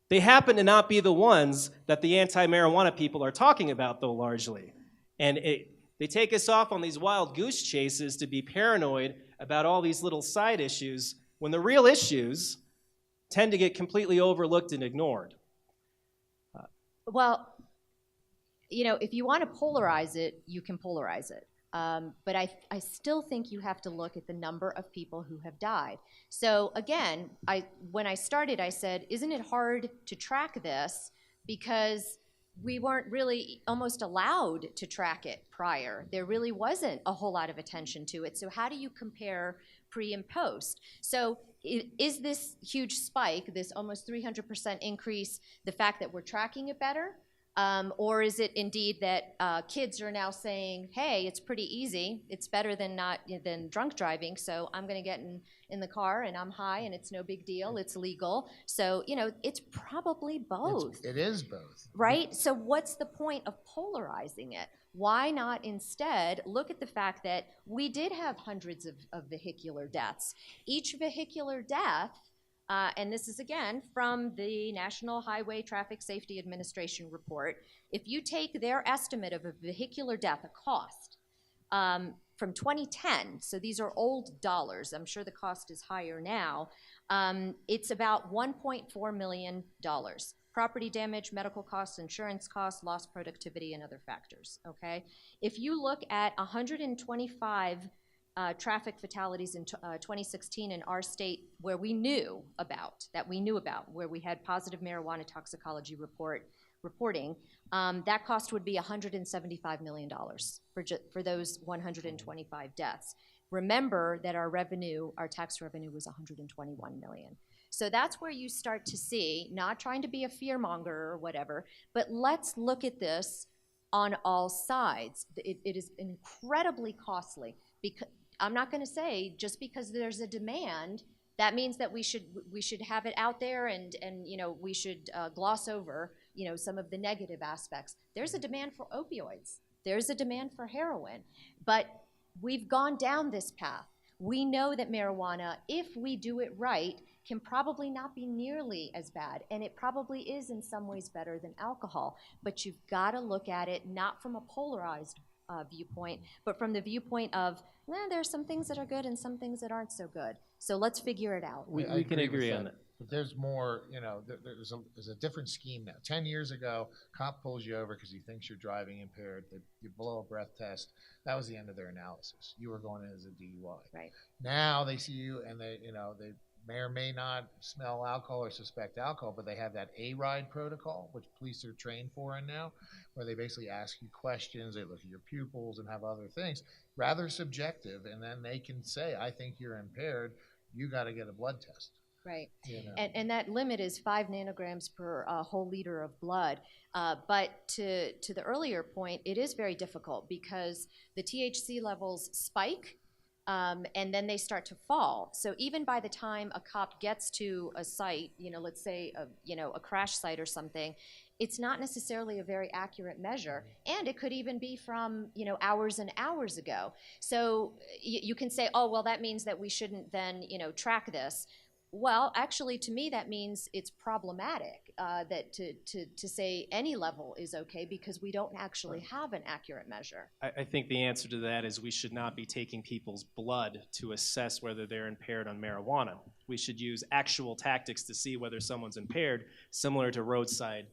They happen to not be the ones that the anti-marijuana people are talking about, though, largely. And they take us off on these wild goose chases to be paranoid about all these little side issues, when the real issues tend to get completely overlooked and ignored. Well, if you want to polarize it, you can polarize it. But I still think you have to look at the number of people who have died. So again, when I started, I said, isn't it hard to track this? Because we weren't really almost allowed to track it prior. There really wasn't a whole lot of attention to it. So how do you compare pre and post? So is this huge spike, this almost 300% increase, the fact that we're tracking it better? Or is it indeed that kids are now saying, hey, it's pretty easy, it's better than drunk driving, so I'm going to get in the car and I'm high and it's no big deal, it's legal. So, it's probably both. It is both. Right? So what's the point of polarizing it? Why not instead look at the fact that we did have hundreds of vehicular deaths. Each vehicular death, and this is again from the National Highway Traffic Safety Administration report, if you take their estimate of a vehicular death, a cost, from 2010, so these are old dollars, I'm sure the cost is higher now, it's about $1.4 million property damage, medical costs, insurance costs, lost productivity, and other factors, okay? If you look at 125 traffic fatalities in 2016 in our state where we knew about, where we had positive marijuana toxicology reporting, that cost would be $175 million for those 125 deaths. Remember that our tax revenue was $121 million. So that's where you start to see, not trying to be a fearmonger or whatever, but let's look at this on all sides. It is incredibly costly. Because I'm not going to say just because there's a demand, that means that we should have it out there and we should gloss over some of the negative aspects. There's a demand for opioids. There's a demand for heroin. But we've gone down this path. We know that marijuana, if we do it right, can probably not be nearly as bad, and it probably is in some ways better than alcohol. But you've got to look at it not from a polarized viewpoint, but from the viewpoint of, there's some things that are good and some things that aren't so good. So let's figure it out. We can agree on that. But there's more, there's a different scheme now. 10 years ago, cop pulls you over because he thinks you're driving impaired. You blow a breath test. That was the end of their analysis. You were going in as a DUI. Right. Now they see you and they may or may not smell alcohol or suspect alcohol, but they have that A-RIDE protocol, which police are trained for now, where they basically ask you questions, they look at your pupils and have other things, rather subjective, and then they can say, I think you're impaired, you got to get a blood test. Right, and that limit is 5 nanograms per whole liter of blood. But to the earlier point, it is very difficult because the THC levels spike, and then they start to fall. So even by the time a cop gets to a site, let's say a crash site or something, it's not necessarily a very accurate measure, and it could even be from hours and hours ago. So you can say, oh well, that means that we shouldn't then track this. Well, actually, to me, that means it's problematic that to say any level is okay because we don't actually have an accurate measure. I think the answer to that is we should not be taking people's blood to assess whether they're impaired on marijuana. We should use actual tactics to see whether someone's impaired, similar to roadside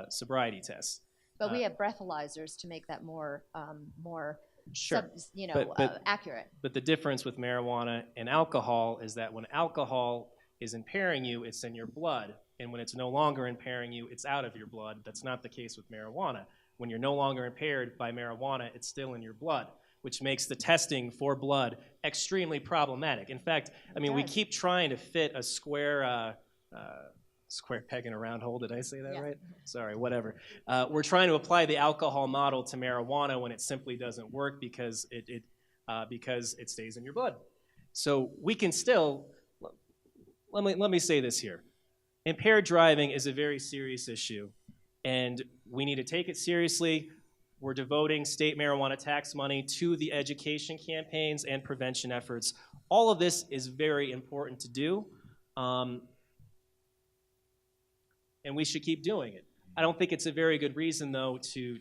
sobriety tests. But we have breathalyzers to make that more Sure. Accurate. But the difference with marijuana and alcohol is that when alcohol is impairing you, it's in your blood. And when it's no longer impairing you, it's out of your blood. That's not the case with marijuana. When you're no longer impaired by marijuana, it's still in your blood, which makes the testing for blood extremely problematic. In fact, we keep trying to fit a square peg in a round hole. Did I say that right? Sorry, whatever. We're trying to apply the alcohol model to marijuana when it simply doesn't work because it stays in your blood. So we can still, let me say this here. Impaired driving is a very serious issue, and we need to take it seriously. We're devoting state marijuana tax money to the education campaigns and prevention efforts. All of this is very important to do. And we should keep doing it. I don't think it's a very good reason, though, to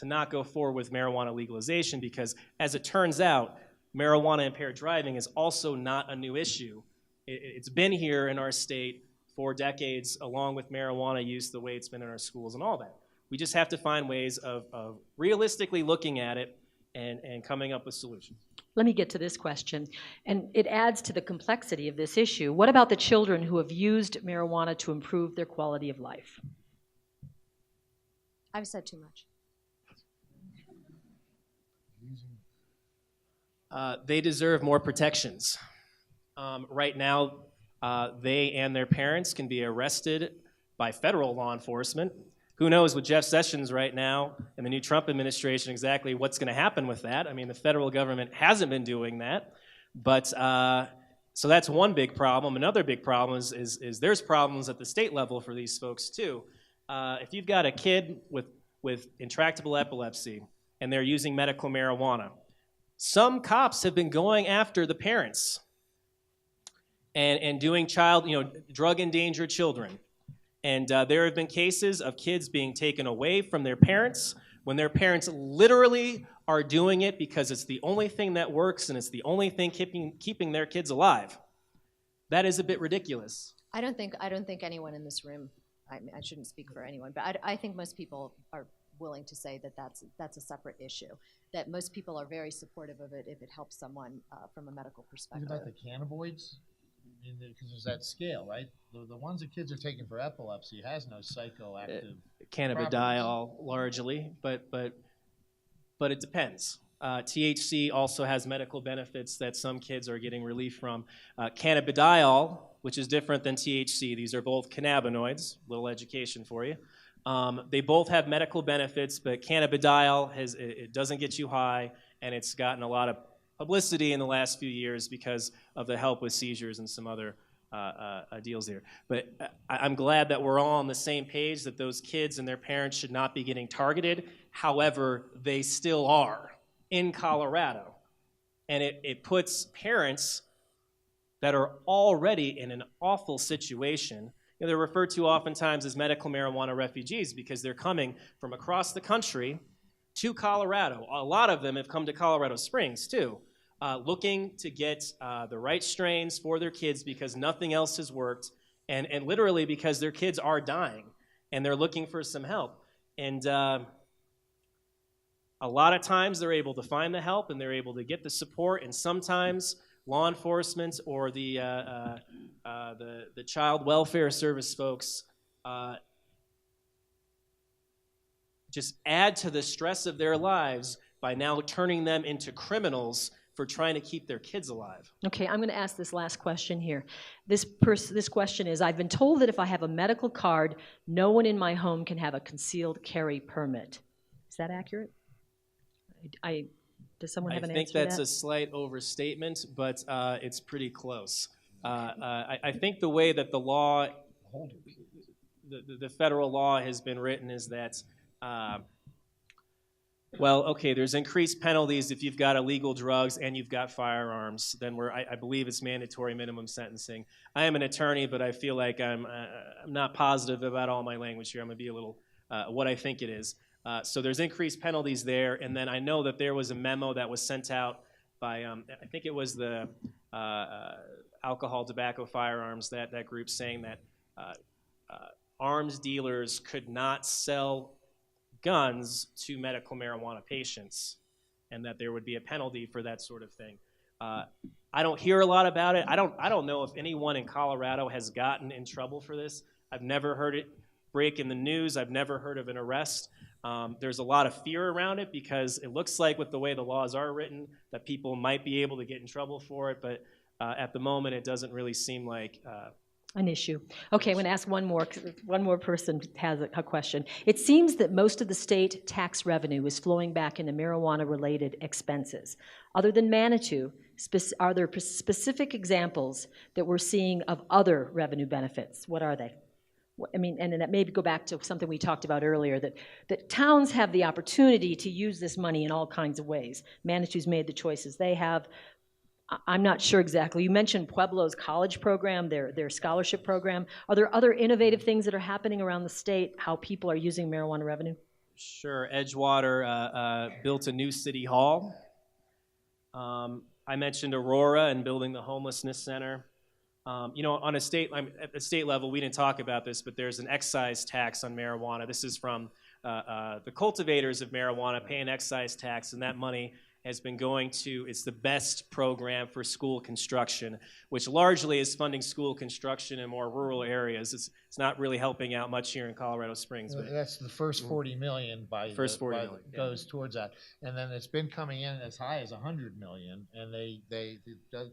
not go forward with marijuana legalization because, as it turns out, marijuana impaired driving is also not a new issue. It's been here in our state for decades, along with marijuana use the way it's been in our schools and all that. We just have to find ways of realistically looking at it and coming up with solutions. Let me get to this question, and it adds to the complexity of this issue. What about the children who have used marijuana to improve their quality of life? I've said too much. They deserve more protections. Right now, they and their parents can be arrested by federal law enforcement. Who knows with Jeff Sessions right now and the new Trump administration exactly what's going to happen with that. The federal government hasn't been doing that. But so that's one big problem. Another big problem is there's problems at the state level for these folks too. If you've got a kid with intractable epilepsy and they're using medical marijuana, some cops have been going after the parents and doing drug endangered children. And there have been cases of kids being taken away from their parents when their parents literally are doing it because it's the only thing that works and it's the only thing keeping their kids alive. That is a bit ridiculous. I don't think anyone in this room I shouldn't speak for anyone, but I think most people are willing to say that that's a separate issue, that most people are very supportive of it if it helps someone from a medical perspective. What about the cannabinoids? Because there's that scale, right? The ones that kids are taking for epilepsy has no psychoactive cannabidiol largely, but it depends. THC also has medical benefits that some kids are getting relief from. Cannabidiol, which is different than THC, these are both cannabinoids, little education for you. They both have medical benefits, but cannabidiol it doesn't get you high, and it's gotten a lot of publicity in the last few years because of the help with seizures and some other deals there. But I'm glad that we're all on the same page that those kids and their parents should not be getting targeted. However, they still are in Colorado. And it puts parents that are already in an awful situation. You know, they're referred to oftentimes as medical marijuana refugees because they're coming from across the country to Colorado. A lot of them have come to Colorado Springs too, looking to get the right strains for their kids because nothing else has worked, and literally because their kids are dying, and they're looking for some help. And a lot of times they're able to find the help and they're able to get the support, and sometimes law enforcement or the child welfare service folks just add to the stress of their lives by now turning them into criminals for trying to keep their kids alive. Okay, I'm going to ask this last question here. This question is, I've been told that if I have a medical card, no one in my home can have a concealed carry permit. Is that accurate? Does someone have an answer to that? I think that's a slight overstatement, but it's pretty close. I think the way that the law, the federal law has been written is that well, okay, there's increased penalties if you've got illegal drugs and you've got firearms. Then I believe it's mandatory minimum sentencing. I am an attorney, but I feel like I'm not positive about all my language here. I'm going to be a little what I think it is. So there's increased penalties there, and then I know that there was a memo that was sent out by, I think it was the Alcohol, Tobacco, Firearms, that group, saying that arms dealers could not sell guns to medical marijuana patients, and that there would be a penalty for that sort of thing. I don't hear a lot about it. I don't know if anyone in Colorado has gotten in trouble for this. I've never heard it break in the news. I've never heard of an arrest. There's a lot of fear around it because it looks like with the way the laws are written that people might be able to get in trouble for it, but at the moment it doesn't really seem like an issue. Okay, I'm going to ask one more person has a question. It seems that most of the state tax revenue is flowing back into marijuana-related expenses. Other than Manitou, are there specific examples that we're seeing of other revenue benefits? What are they? I mean, and that maybe go back to something we talked about earlier, that towns have the opportunity to use this money in all kinds of ways. Manitou's made the choices they have. I'm not sure exactly. You mentioned Pueblo's college program, their scholarship program. Are there other innovative things that are happening around the state, how people are using marijuana revenue? Sure. Edgewater built a new city hall. I mentioned Aurora and building the homelessness center. You know, on at the state level, we didn't talk about this, but there's an excise tax on marijuana. This is from the cultivators of marijuana paying excise tax, and that money has been going to, it's the best program for school construction, which largely is funding school construction in more rural areas. It's not really helping out much here in Colorado Springs. But that's the first $40 million goes towards that. And then it's been coming in as high as $100 million, and the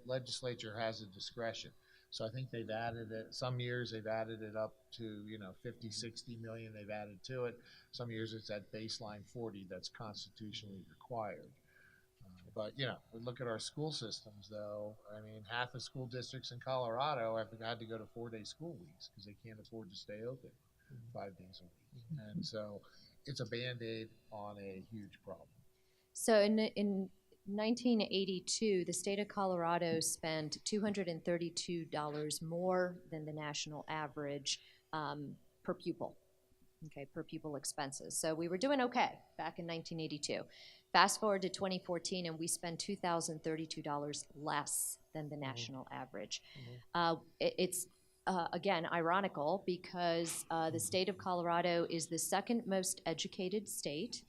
legislature has a discretion. So I think they've added it, some years they've added it up to, 50, 60 million they've added to it. Some years it's at baseline 40 that's constitutionally required. But, we look at our school systems, though. I mean, half the school districts in Colorado have had to go to 4-day school weeks because they can't afford to stay open 5 days a week. And so it's a Band-Aid on a huge problem. So in 1982, the state of Colorado spent $232 more than the national average per pupil, per pupil expenses. So we were doing okay back in 1982. Fast forward to 2014, and we spend $2,032 less than the national average. It's again, ironical because the state of Colorado is the second most educated state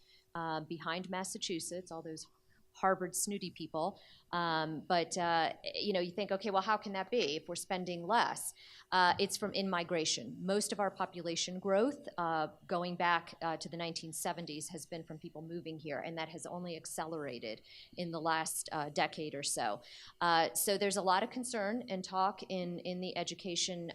behind Massachusetts, all those Harvard snooty people. But you think, okay, well, how can that be if we're spending less? It's from in-migration. Most of our population growth, going back to the 1970s, has been from people moving here, and that has only accelerated in the last decade or so. So there's a lot of concern and talk in the education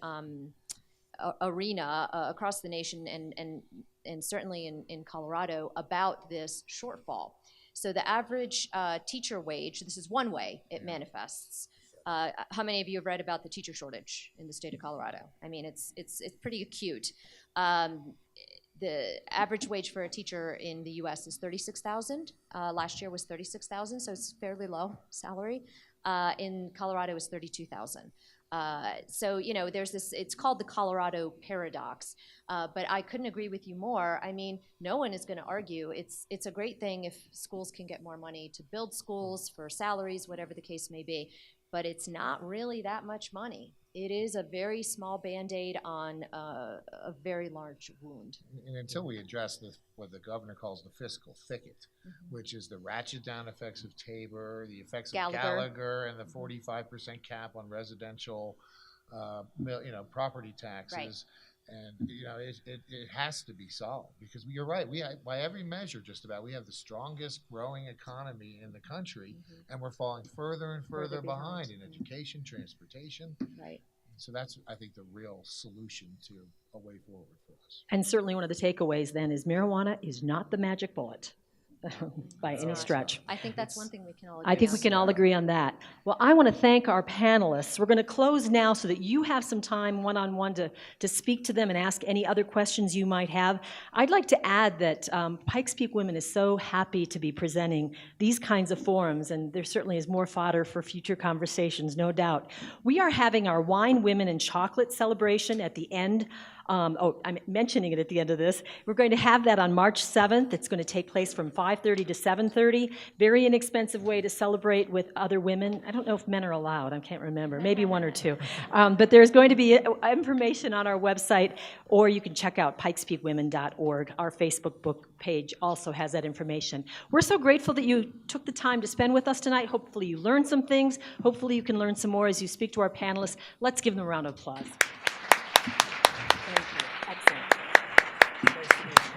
arena across the nation and certainly in Colorado about this shortfall. So the average teacher wage, this is one way it manifests. How many of you have read about the teacher shortage in the state of Colorado? I mean, it's pretty acute. The average wage for a teacher in the U.S. is $36,000. Last year was $36,000, so it's fairly low salary. In Colorado, it's $32,000. So, there's this, it's called the Colorado paradox, but I couldn't agree with you more. I mean, no one is going to argue. It's a great thing if schools can get more money to build schools for salaries, whatever the case may be, but it's not really that much money. It is a very small Band-Aid on a very large wound. And until we address what the governor calls the fiscal thicket, which is the ratchet down effects of Tabor, the effects of Gallagher, and the 45% cap on residential, property taxes. Right. And it has to be solved because you're right. By every measure, just about, we have the strongest growing economy in the country, and we're falling further and further behind in education, transportation. Right. So that's, I think, the real solution to a way forward for us. And certainly one of the takeaways then is marijuana is not the magic bullet by any stretch. I think that's one thing we can all agree on. I think we can all agree on that. Well, I want to thank our panelists. We're going to close now so that you have some time one-on-one to speak to them and ask any other questions you might have. I'd like to add that Pikes Peak Women is so happy to be presenting these kinds of forums, and there certainly is more fodder for future conversations, no doubt. We are having our Wine, Women, and Chocolate celebration at the end. I'm mentioning it at the end of this. We're going to have that on March 7th. It's going to take place from 5:30 to 7:30. Very inexpensive way to celebrate with other women. I don't know if men are allowed. I can't remember. Maybe one or two. But there's going to be information on our website, or you can check out pikespeakwomen.org. Our Facebook book page also has that information. We're so grateful that you took the time to spend with us tonight. Hopefully you learned some things. Hopefully you can learn some more as you speak to our panelists. Let's give them a round of applause.